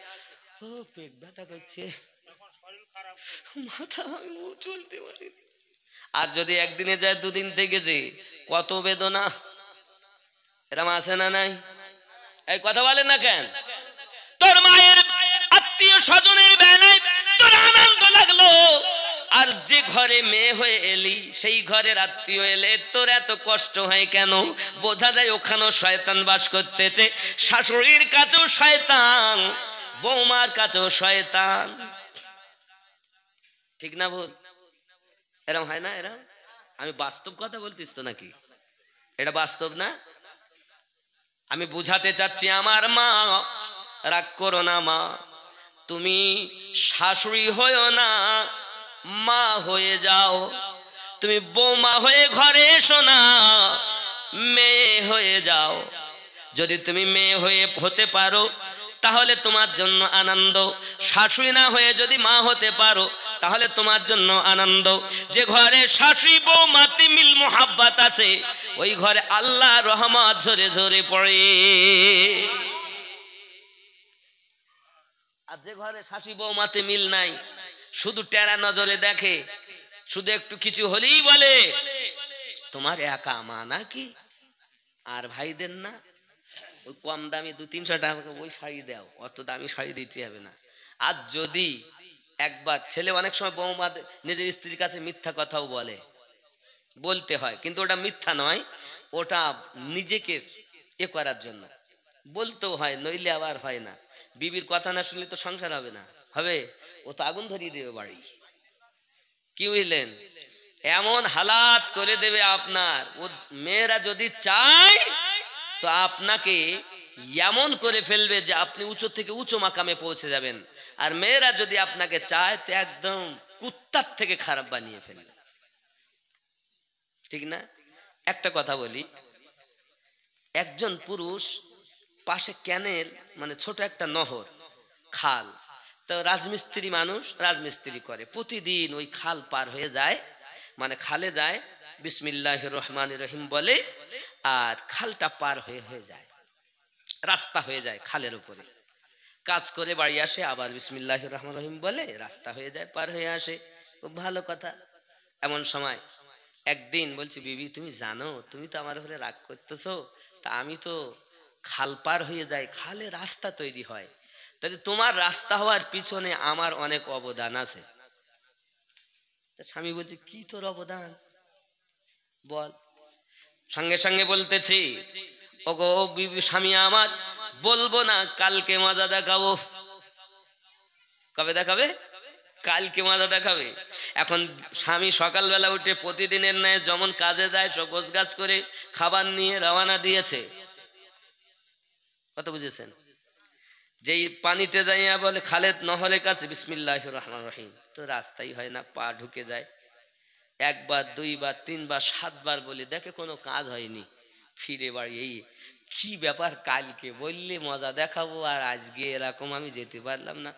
ও পেট ব্যথা করছে, মাথা আমি চলতে পারি। আর যদি একদিনে যায়, দুদিন থেকে যে কত বেদনা, এরম আছে না নাই? এই কথা বলেন না কেন? তোর মায়ের আত্মীয় স্বজনের বেলায় তোর আনন্দ লাগলো, আর যে ঘরে মেয়ে হয়ে এলি সেই ঘরের আত্মীয় এলে তোর এত কষ্ট হয় কেন? বোঝা যায় ওখানেও শয়তান বাস করতেছে। শাশুড়ির কাছেও শয়তান, বৌমার কাছেও শয়তান। ঠিক না ভুল? এরম হয় না? এরম আমি বাস্তব কথা বলতিস তো নাকি? এটা বাস্তব না? আমি বুঝাতে চাচ্ছি আমার মা, রাগ করো না মা, তুমি শাশুড়ি হয়েও না, মা হয়ে যাও। তুমি বৌমা হয়ে ঘরে এসো না, মেয়ে হয়ে যাও। যদি তুমি মেয়ে হয়ে হতে পারো তাহলে তোমার জন্য আনন্দ। শাশুড়ি না হয়ে যদি মা হতে পারো তাহলে তোমার জন্য আনন্দ। যে ঘরে শাশুড়ি বৌমাতে মিল মোহাব্বত আছে, ওই ঘরে আল্লাহ রহমত ঝরে ঝরে পড়ে। আর যে ঘরে শাশুড়ি বৌমাতে মিল নাই, শুধু টেরা নজরে দেখে, শুধু একটু কিছু হলেই বলে তোমার একা মা নাকি, আর ভাইদের না, ওই কম দামি 200-300 টাকা ওই শাড়ি দাও, অত দামি শাড়ি দিতে হবে না। আর যদি একবার ছেলে অনেক সময় বৌমা নিজের স্ত্রীর কাছে মিথ্যা কথাও বলে, বলতে হয়, কিন্তু ওটা মিথ্যা নয়, ওটা নিজেকে এ করার জন্য বলতেও হয়, নইলে আবার হয় না। বিবির কথা না শুনলে তো সংসার হবে না। হবে? ও তো আগুন ধরিয়ে দেবে বাড়ি। কি বুঝলেন? এমন হালাত করে দেবে আপনার। ও মেয়েরা যদি চায় তো আপনাকে এমন করে ফেলবে যে আপনি উঁচু থেকে উঁচু মাকামে পৌঁছে যাবেন। আর মেয়েরা যদি আপনাকে চায় তো একদম কুত্তার থেকে খারাপ বানিয়ে ফেলবে। ঠিক না? একটা কথা বলি, একজন পুরুষ পাশে ক্যানেল, মানে ছোট একটা নহর, খাল, তো রাজমিস্ত্রি মানুষ রাজমিস্ত্রি করে, প্রতিদিন ওই খাল পার হয়ে যায়, মানে খালে যায়, বিসমিল্লাহির রহমানির রহিম বলে, আর খালটা পার হয়ে যায়, রাস্তা হয়ে যায় খালের উপরে। কাজ করে বাড়ি আসে, আবার বিসমিল্লাহির রহমানির রহিম বলে, রাস্তা হয়ে যায়, পার হয়ে আসে। খুব ভালো কথা। এমন সময় একদিন বলছি, বিবি তুমি জানো, তুমি তো আমার উপরে রাগ করতেছো, তা আমি তো খাল পার হয়ে যাই, খালে রাস্তা তৈরি হয়, তাহলে তোমার রাস্তা হওয়ার পিছনে আমার অনেক অবদান আছে। স্বামী বলছে, কি তোর অবদান বল? সঙ্গে সঙ্গে বলতেছি, ওগো বিবি, স্বামী আমার, বলবো না, কালকে মজা দেখাবো। কবে দেখাবে? কালকে মজা দেখাবে। এখন স্বামী সকালবেলা উঠে প্রতিদিনের ন্যায় যেমন কাজে যায়, সব গোছগাছ করে খাবার নিয়ে রওনা দিয়েছে। কত বুঝেছেন? যেই পানিতে যাইয়া বলে খালেদ নহরের কাছে বিসমিল্লাহির রহমানির রহিম, তো রাস্তাই হয় না, পা ঢুকে যায়। একবার, দুইবার, তিনবার, 7 বার বলে দেখে কোনো কাজ হয়নি, ফিরে বাড়ি। এই কি ব্যাপার, কালকে বললে মজা দেখাবো আর আজকে এরকম আমি যেতে পারলাম না।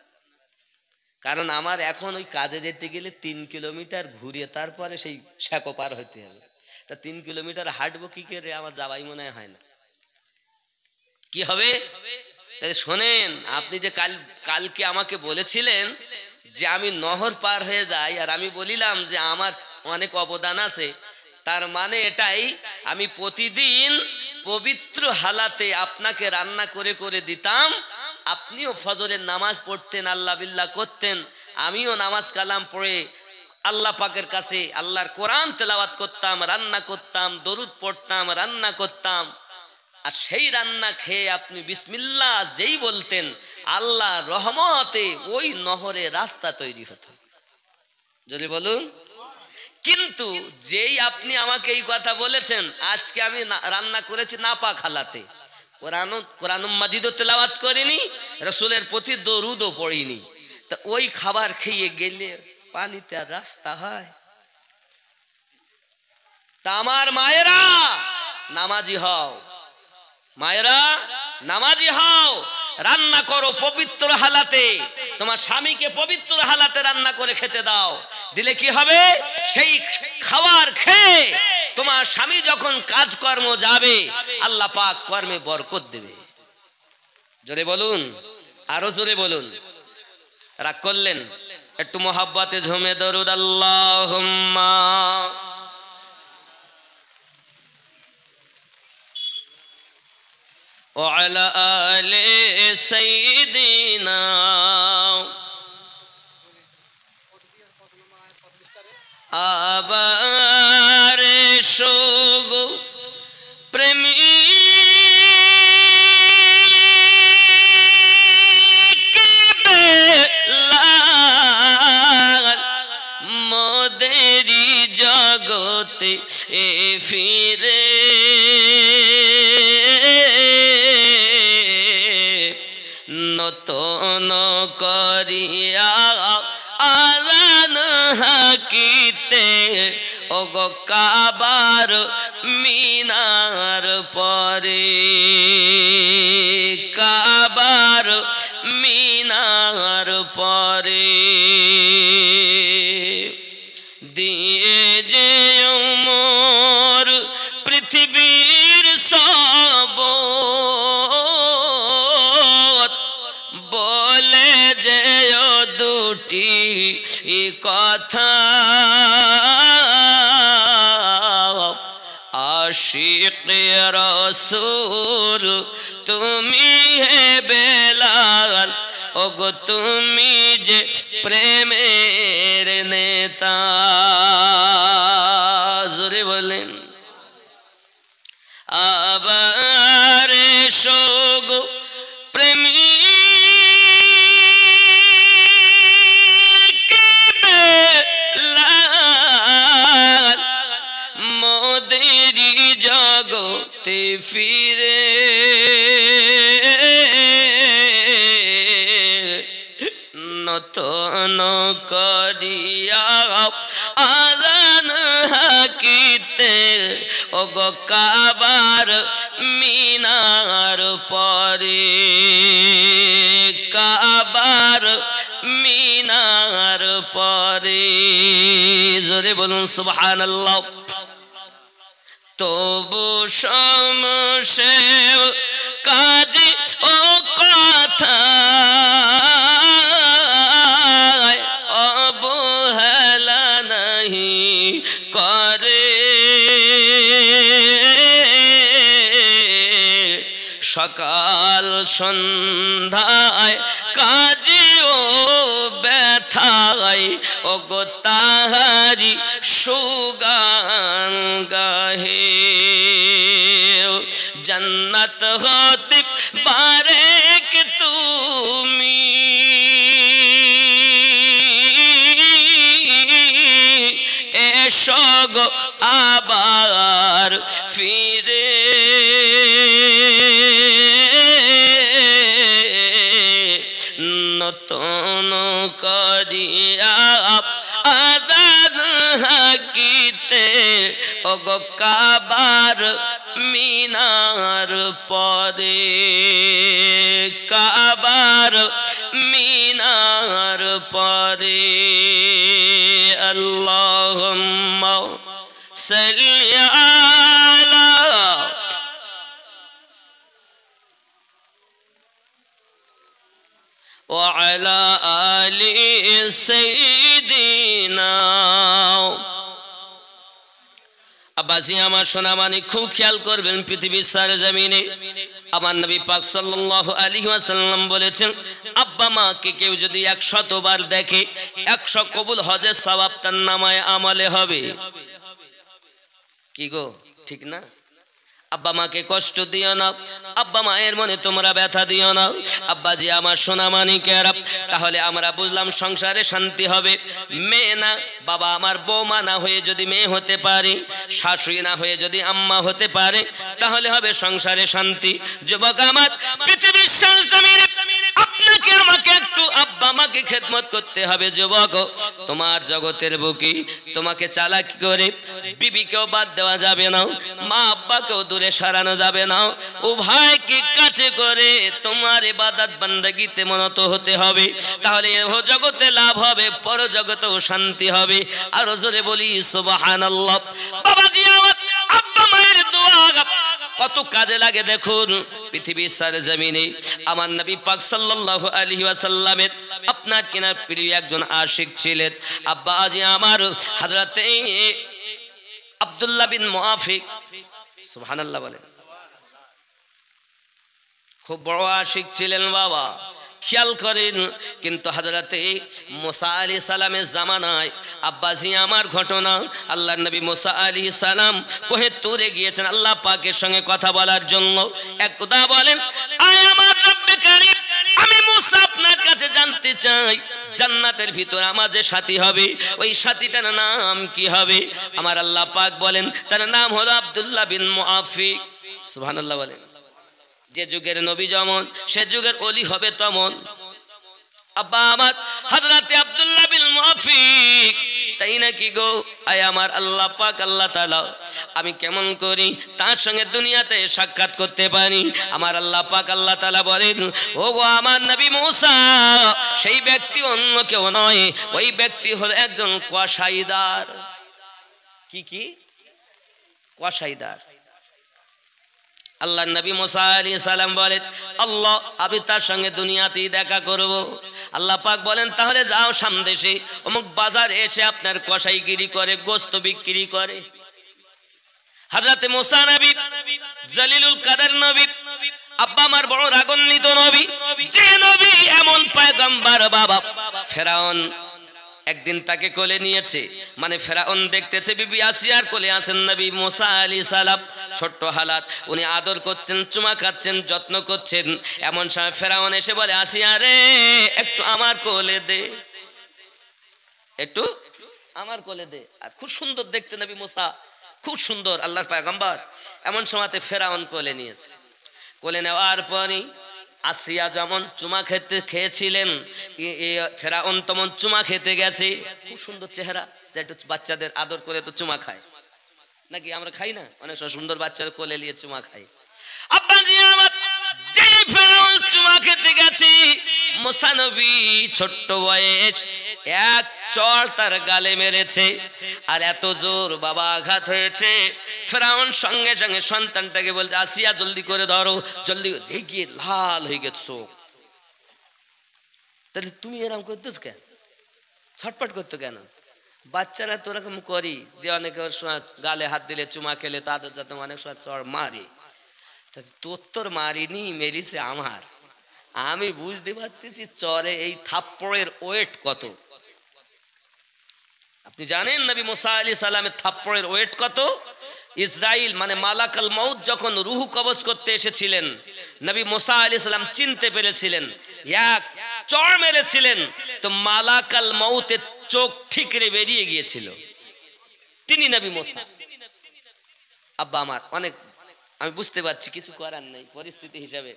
কারণ আমার এখন ওই কাজে যেতে গেলে 3 কিলোমিটার ঘুরে তারপরে সেই শ্যাকো পার হইতে হবে। তা 3 কিলোমিটার হাঁটবো কি করে, আমার যাবাই মনে হয় না। কি হবে? তাই শোনেন, আপনি যে কালকে আমাকে বলেছিলেন যে আমি নহর পার হয়ে যাই, আর আমি বলিলাম যে আমার অনেক অবদান আছে, তার মানে এটাই আমি প্রতিদিন পবিত্র হালাতে আপনাকে রান্না করে করে দিতাম, আপনিও ফজরের নামাজ পড়তেন, আল্লাহ বিল্লাহ করতেন, আমিও নামাজ কালাম পড়ে আল্লাহ পাকের কাছে আল্লাহর কোরআন তেলাওয়াত করতাম, রান্না করতাম, দরুদ পড়তাম, রান্না করতাম। আর সেই রান্না খেয়ে আপনি বিসমিল্লাহ যেই বলতেন, আল্লাহ রহমতে ওই নহরে রাস্তা তৈরি হতো। যদি বলুন। কিন্তু যেই আপনি আমাকে এই কথা বলেছেন, আজকে আমি রান্না করেছি নাপাক হালাতে, কোরআন মাজিদও তেলাওয়াত করিনি, রাসূলের প্রতি দরুদও পড়িনি, তা ওই খাবার খেয়ে গেলে পানিতে আর রাস্তা হয়? তা আমার মায়েরা নামাজি হও, মায়েরা নামাজি হও, রান্না করো পবিত্র হালাতে, তোমার স্বামীকে পবিত্র হালাতে রান্না করে খেতে দাও। দিলে কি হবে? সেই খাবার খেয়ে তোমার স্বামী যখন কাজকর্ম যাবে, আল্লাহ পাক কর্মে বরকত দেবে। জোরে বলুন, আরো জোরে বলুন। রাগ করলেন? একটু মোহাব্বতে ঝুমে দরুদ আল্লাহুম্মা وعلى آل سيدنا আবার সোগো প্রেমী মোদেরি জগতে এ ফিরে নতন করিয়া আজান হাকিতে ওগো কাবার মিনার পরে, কাবার মিনার পরে দিয়ে যে মোর পৃথিবীর সব বলে যে দুটি কথা, আশিক রাসূল তুমি হে বেলাল, ওগো তুমি যে প্রেমের নেতা। জোরে বলেন। আবার সোগো প্রেমী মোদেরি জগতে ফিরে নতন করিয়া আজান হাকিতে ওগো কাবার মিনার পরে, কাবার মিনার পরে। জোরে বলুন সুবহানাল্লাহ। তবু সমসে কাজে ও কথা অবহেলা নাহি করে, সকাল সন্ধ্যায় কাজে ও ব্যথায় ওগো তাহারি সুগান গাহে, জন্নত হতে বারেক তুমি এসো গো আবার ফিরে, করিয়া আযান হাকিতে ওগো কাবার মিনার পরে, কাবার মিনার পরে। আল্লাহুম্মা সাল্লি আলা ওয়া আলা আলি সাইয়্যিদিনা। আব্বাজি আমার সোনামানি খুব খেয়াল করবেন, পৃথিবীর সরজমিনে আমার নবী পাক সাল্লাল্লাহু আলাইহি ওয়াসাল্লাম বলেছেন, আব্বা মাকে কেউ যদি 100 বার দেখে 100 কবুল হজের সওয়াব তার নামায় আমলে হবে। কি গো, ঠিক না? আব্বা মাকে কষ্ট দিও না, আব্বা মায়ের মনে তোমরা ব্যথা দিও না। আব্বাজি আমার সোনামানিকেরা, তাহলে আমরা বুঝলাম সংসারে শান্তি হবে। মেয়ে না বাবা আমার বৌমা না হয়ে যদি মেয়ে হতে পারে, শাশুড়ি না হয়ে যদি আম্মা হতে পারে, তাহলে হবে সংসারে শান্তি। যুবক আমার, পৃথিবীর জমিনে আপনাকে আমাকে একটু আব্বা মাকে খেদমত করতে হবে। যুবক, তোমার জগতের বুকে তোমাকে চালাকি করে বিবিকেও বাদ দেওয়া যাবে না, মা আব্বাকেও দূরে সরানো যাবে না। উভয়কে কাছে করে তোমার ইবাদত বান্দাগিতে মনত হতে হবে, তাহলে এহ জগতে লাভ হবে, পর জগতেও শান্তি হবে। আর জোরে বলি সুবহানাল্লাহ। বাবাজি আমার আব্বা মায়ের দোয়া কত কাজে লাগে দেখুন। পৃথিবীর সরজমিনে আমার নবী পাক সাল্লাল্লাহু আলাইহি ওয়াসাল্লামের আপনার কিনা প্রিয় একজন আশিক ছিলেন। আব্বা আজি আমার হযরতে আব্দুল্লাহ বিন মুআফিক, সুবহানাল্লাহ বলেন, খুব বড় আশিক ছিলেন বাবা, খেয়াল করেন। কিন্তু হযরতে মুসা আলাইহিস সালামের জামানায় আব্বাজি আমার ঘটনা, আল্লাহর নবী মুসা আলাইহিস সালাম কোহে তুরে গিয়েছেন আল্লাহ পাকের সঙ্গে কথা বলার জন্য। একদা বলেন, আয় আমার রব্বে কারীম, আমি মুসা আপনার কাছে জানতে চাই, জান্নাতের ভিতর আমার যে সাথী হবে ওই সাথীটার নাম কি হবে? আমার আল্লাহ পাক বলেন, তার নাম হলো আব্দুল্লাহ বিন মুআফিক। সুবহানাল্লাহ বলেন। যে যুগের নবী যেমন, সে যুগের ওলি হবে তেমন। আব্বা আমার হযরতে আব্দুল্লাহ বিন মুআফিক, তাই নাকি গো? আয় আমার আল্লাহ পাক আল্লাহ তাআলা, আমি কেমন করি তার সঙ্গে দুনিয়াতে সাক্ষাৎ করতে পারি? আমার আল্লাহ পাক আল্লাহ তাআলা বলেন, ও গো আমার নবী মুসা, সেই ব্যক্তি অন্য কেউ নয়, ওই ব্যক্তি হলো একজন কসাইদার। কি কসাইদার? আল্লাহ নবী মুসা আলাইহিস সালাম বলেন, আল্লাহ আমি তার সঙ্গে দুনিয়াতেই দেখা করব। আল্লাহ পাক বলেন, তাহলে যাও সামদেশে অমুক বাজারে এসে আপনার কসাইগিরি করে, গোশত বিক্রি করে। হযরতে মুসা নবী জলিলুল কদর নবী, আব্বা আমার বড় রাগান্বিত নবী, যে নবী এমন পয়গম্বর বাবা। ফেরাউন একদিন তাকে কোলে নিয়েছে, মানে ফেরাউন দেখতেছে বিবি আসিয়ার কোলে আছেন নবী মুসা আলাইহিস সালাম, ছোট্ট হালাত, উনি আদর করছেন, চুমা খাচ্ছেন, যত্ন করছেন। এমন সময় ফেরাউন এসে বলে, আসিয়া রে একটু আমার কোলে দে, একটু আমার কোলে দে। আর খুব সুন্দর দেখতে নবী মুসা, খুব সুন্দর আল্লাহর পয়গম্বর। এমন সময়তে ফেরাউন কোলে নিয়েছে। কোলে নেওয়ার পরই আসিয়া যেমন চুমা খেয়েছিলেন, ফেরাউন তেমন চুমা খেতে গেছে। খুব সুন্দর চেহারা, যে একটু বাচ্চাদের আদর করে তো চুমা খায় নাকি? আমরা খাই না? অনেক সুন্দর বাচ্চাদের কোলে নিয়ে চুমা খাই। আব্বাজি আমার, যে ফেরাউন চুমা খেতে গেছে, মুসা নবী ছোট্ট বয়স, এক চড় তার গালে মেরেছে, আর এত জোর বাবা আঘাত হয়েছে। ফেরাউন সঙ্গে সঙ্গে সন্তানটাকে বলছে, আসিয়া জলদি করে ধরো, জলদি। গিয়ে লাল হয়ে গেছো, তাহলে তুমি এরকম করতো কেন? ছটপট করতো কেন? বাচ্চারা তো ওরকম করি, যে অনেক সময় গালে হাত দিলে, চুমা খেলে তাদের যাতে অনেক সময় চড় মারি। তোর মারিনি, মেরিছে আমার। আমি বুঝতে পারতেছি চরে এই থাপ্পড়ের ওয়েট কত। আপনি জানেন নবী মুসা আলাইহিস সালামের থাপ্পড়ের ওয়েট কত? ইসরাইল মানে মালাকাল মউত যখন রূহ কবজ করতে এসেছিলেন, নবী মুসা আলাইহিস সালাম চিনতে পেরেছিলেন, এক চড় মেরেছিলেন তো মালাকাল মউতের চোখ ঠিকরে বেরিয়ে গিয়েছিল। তিনি নবী মুসা। আব্বা আমার অনেক, আমি বুঝতে পারছি, কিছু করার নেই পরিস্থিতি হিসাবে।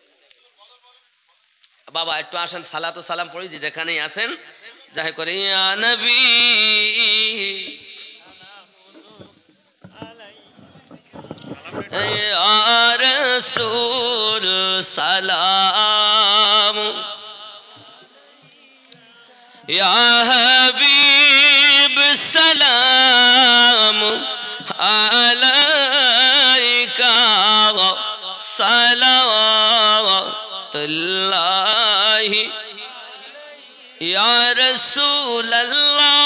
বাবা একটু আসেন, সালাতু সালাম পড়েছি যেখানেই আসেন, जाहे करे या नबी या रसूल सलाम या हबीब सलाम अलैका सलावतुल्लाहि या रसूल अल्लाह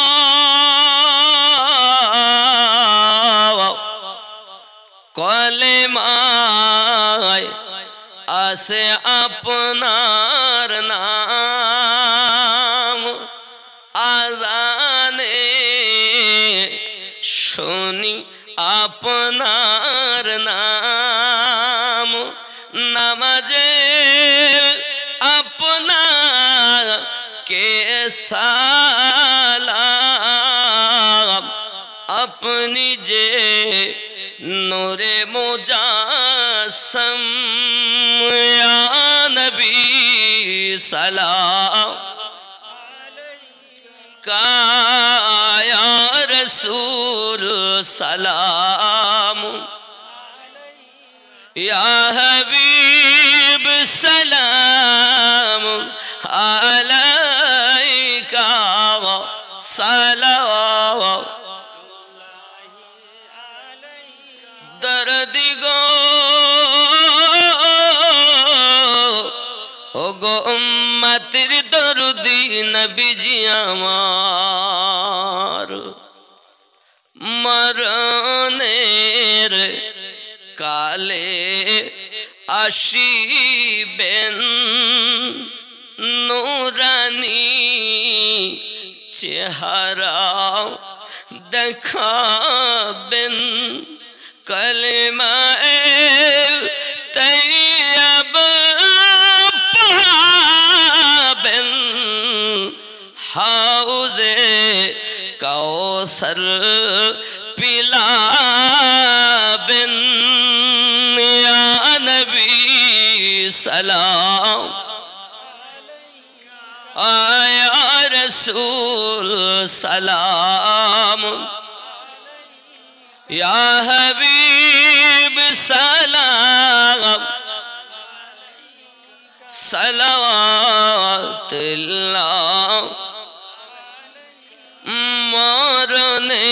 कलेमाय आसे अपनार नाम आजाने शुनी अपनार नाम नमाजे अपना के सलाम अपनी जे नूरे मुजासम या नबी सलाम का या रसूल सलाम या हबीब सलाम अलैका सलाम दर्दी गो उम्मतिर दर्दी नबी जी आमार मरनेर काले आशिबेन नूरानी चेहरा देखाबेन कलिमाए तैयब पाबेन हाउज़े कौसर पिलाबेन या नबी सलाम या रसूल सलाम या हबीब सलाम सलावतुल्लाह मरने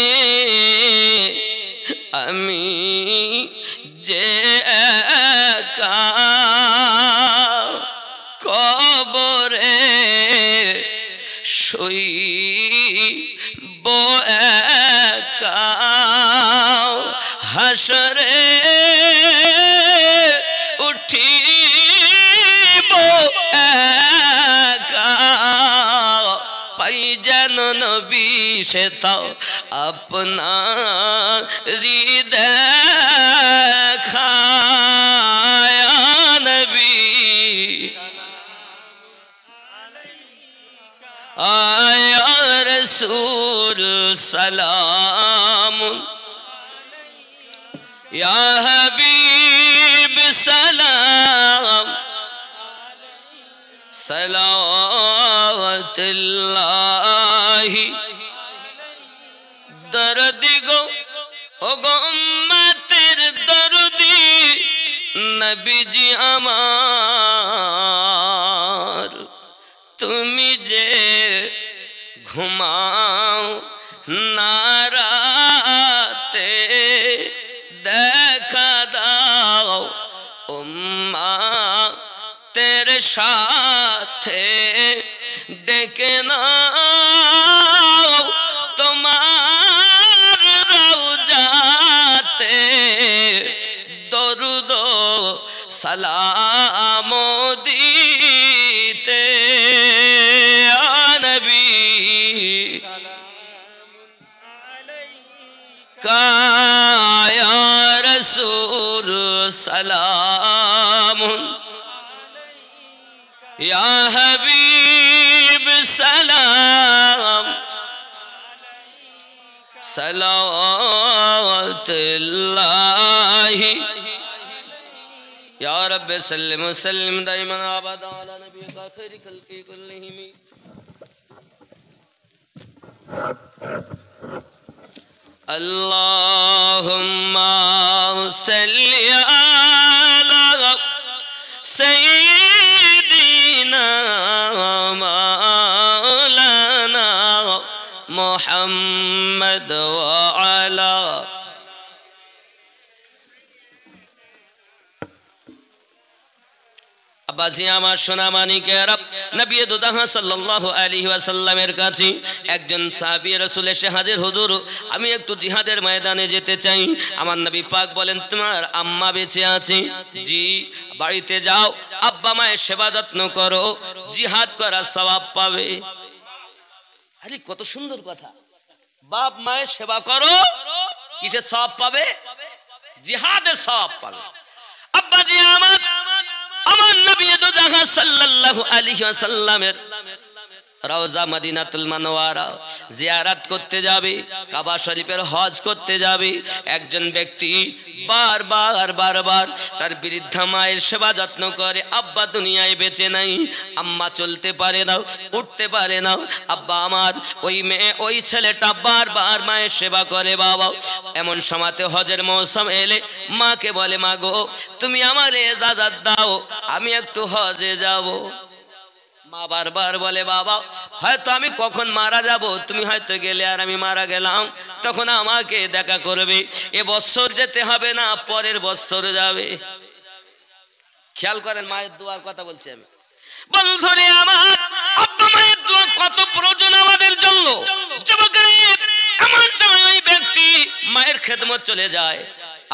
अमी जे का कबरे शुई बो का हशरे उठी बो पाई जन नबी से तो अपना हृदय खाया नबी आया रसूल सलाम या हबीब सलाम सलावतुल्लाहि दर्दी गो उम्मतिर दर्दी नबी जी आमार तुमी जे घुमाओ नाराते देखा दाओ उम्मा तेरे साथे डेके नाओ तुम्हार रौजाते दरुदो सलामो दीते या नबी का या रसूल सलाम या हबीब सलाम सलावतुल्लाहि या रब्बे सल्लिम वसल्लिम दाइमन अबदा अला नबी का खैर खल्क़ि कुल्लिहिम আল্লাহুম্মা সাল্লি আলা সাইয়্যিদিনা মাওলানা মুহাম্মদ ওয়া আলা আব্বাজি আমার সোনা মানিকেরা, নবী দুদাহ সাল্লাল্লাহু আলাইহি ওয়াসাল্লামের কাছে একজন সাহাবী রাসূল এসে হাজির, হুজুর আমি একটু জিহাদের ময়দানে যেতে চাই। আমার নবী পাক বলেন তোমার আম্মা বেঁচে আছে? জি। বাড়িতে যাও, আব্বা মায়ের সেবা যত্ন করো, জিহাদ করার সওয়াব পাবে। আরে কত সুন্দর কথা, বাপ মায়ের সেবা করো, কিসের সওয়াব পাবে? জিহাদের সওয়াব পাবে। আব্বাজি আমার নবী দুজাহা সাল্লাল্লাহু আলাইহি ওয়াসাল্লামের রওজা মদিনাতুল মুনাওয়ারা জিয়ারত করতে যাবে, কাবা শরীফের হজ করতে যাবে। একজন ব্যক্তি বারবার তার বৃদ্ধা মায়ের সেবা যত্ন করে। আব্বা দুনিয়ায় বেঁচে নাই, আম্মা চলতে পারে না, উঠতে পারে না। আব্বা আমার ওই মেয়ে ওই ছেলেটা বারবার মায়ের সেবা করে। বাবা এমন সময়তে হজের মৌসুম এলে মাকে বলে, মা গো তুমি আমারে ইজাজত দাও, আমি একটু হজে যাব। মা বারবার বলে, বাবা হয়তো আমি কখন মারা যাব, তুমি হয়তো গেলে আর আমি মারা গেলাম, তখন আমাকে দেখা করবে। এ বছর যেতে হবে না, পরের বছর যাবে। খেয়াল করেন মায়ের দোয়ার কথা বলছি আমি। বন্ধুরে আমার, আব্বা মায়ের দোয়া কত প্রয়োজন আমাদের জন্য। এমন সময় ওই ব্যক্তি মায়ের খেদমত চলে যায়,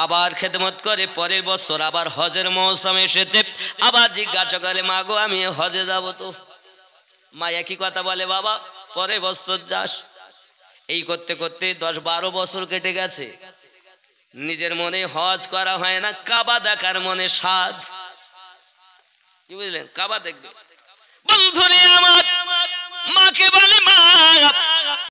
আবার খেদমত করে, পরের বছর আবার হজের মৌসুম এসেছে, আবার জিজ্ঞাসা করে, মা গো আমি হজে যাব তো? মা একই কথা বলে, বাবা পরের বছর যাস। এই করতে করতে 10-12 বছর কেটে গেছে, নিজের মনে হজ করা হয় না, কাবা দেখার মনে স্বাদ। কি বুঝলেন? কাবা দেখবে। বন্ধুরে আমার, মাকে বলে, মা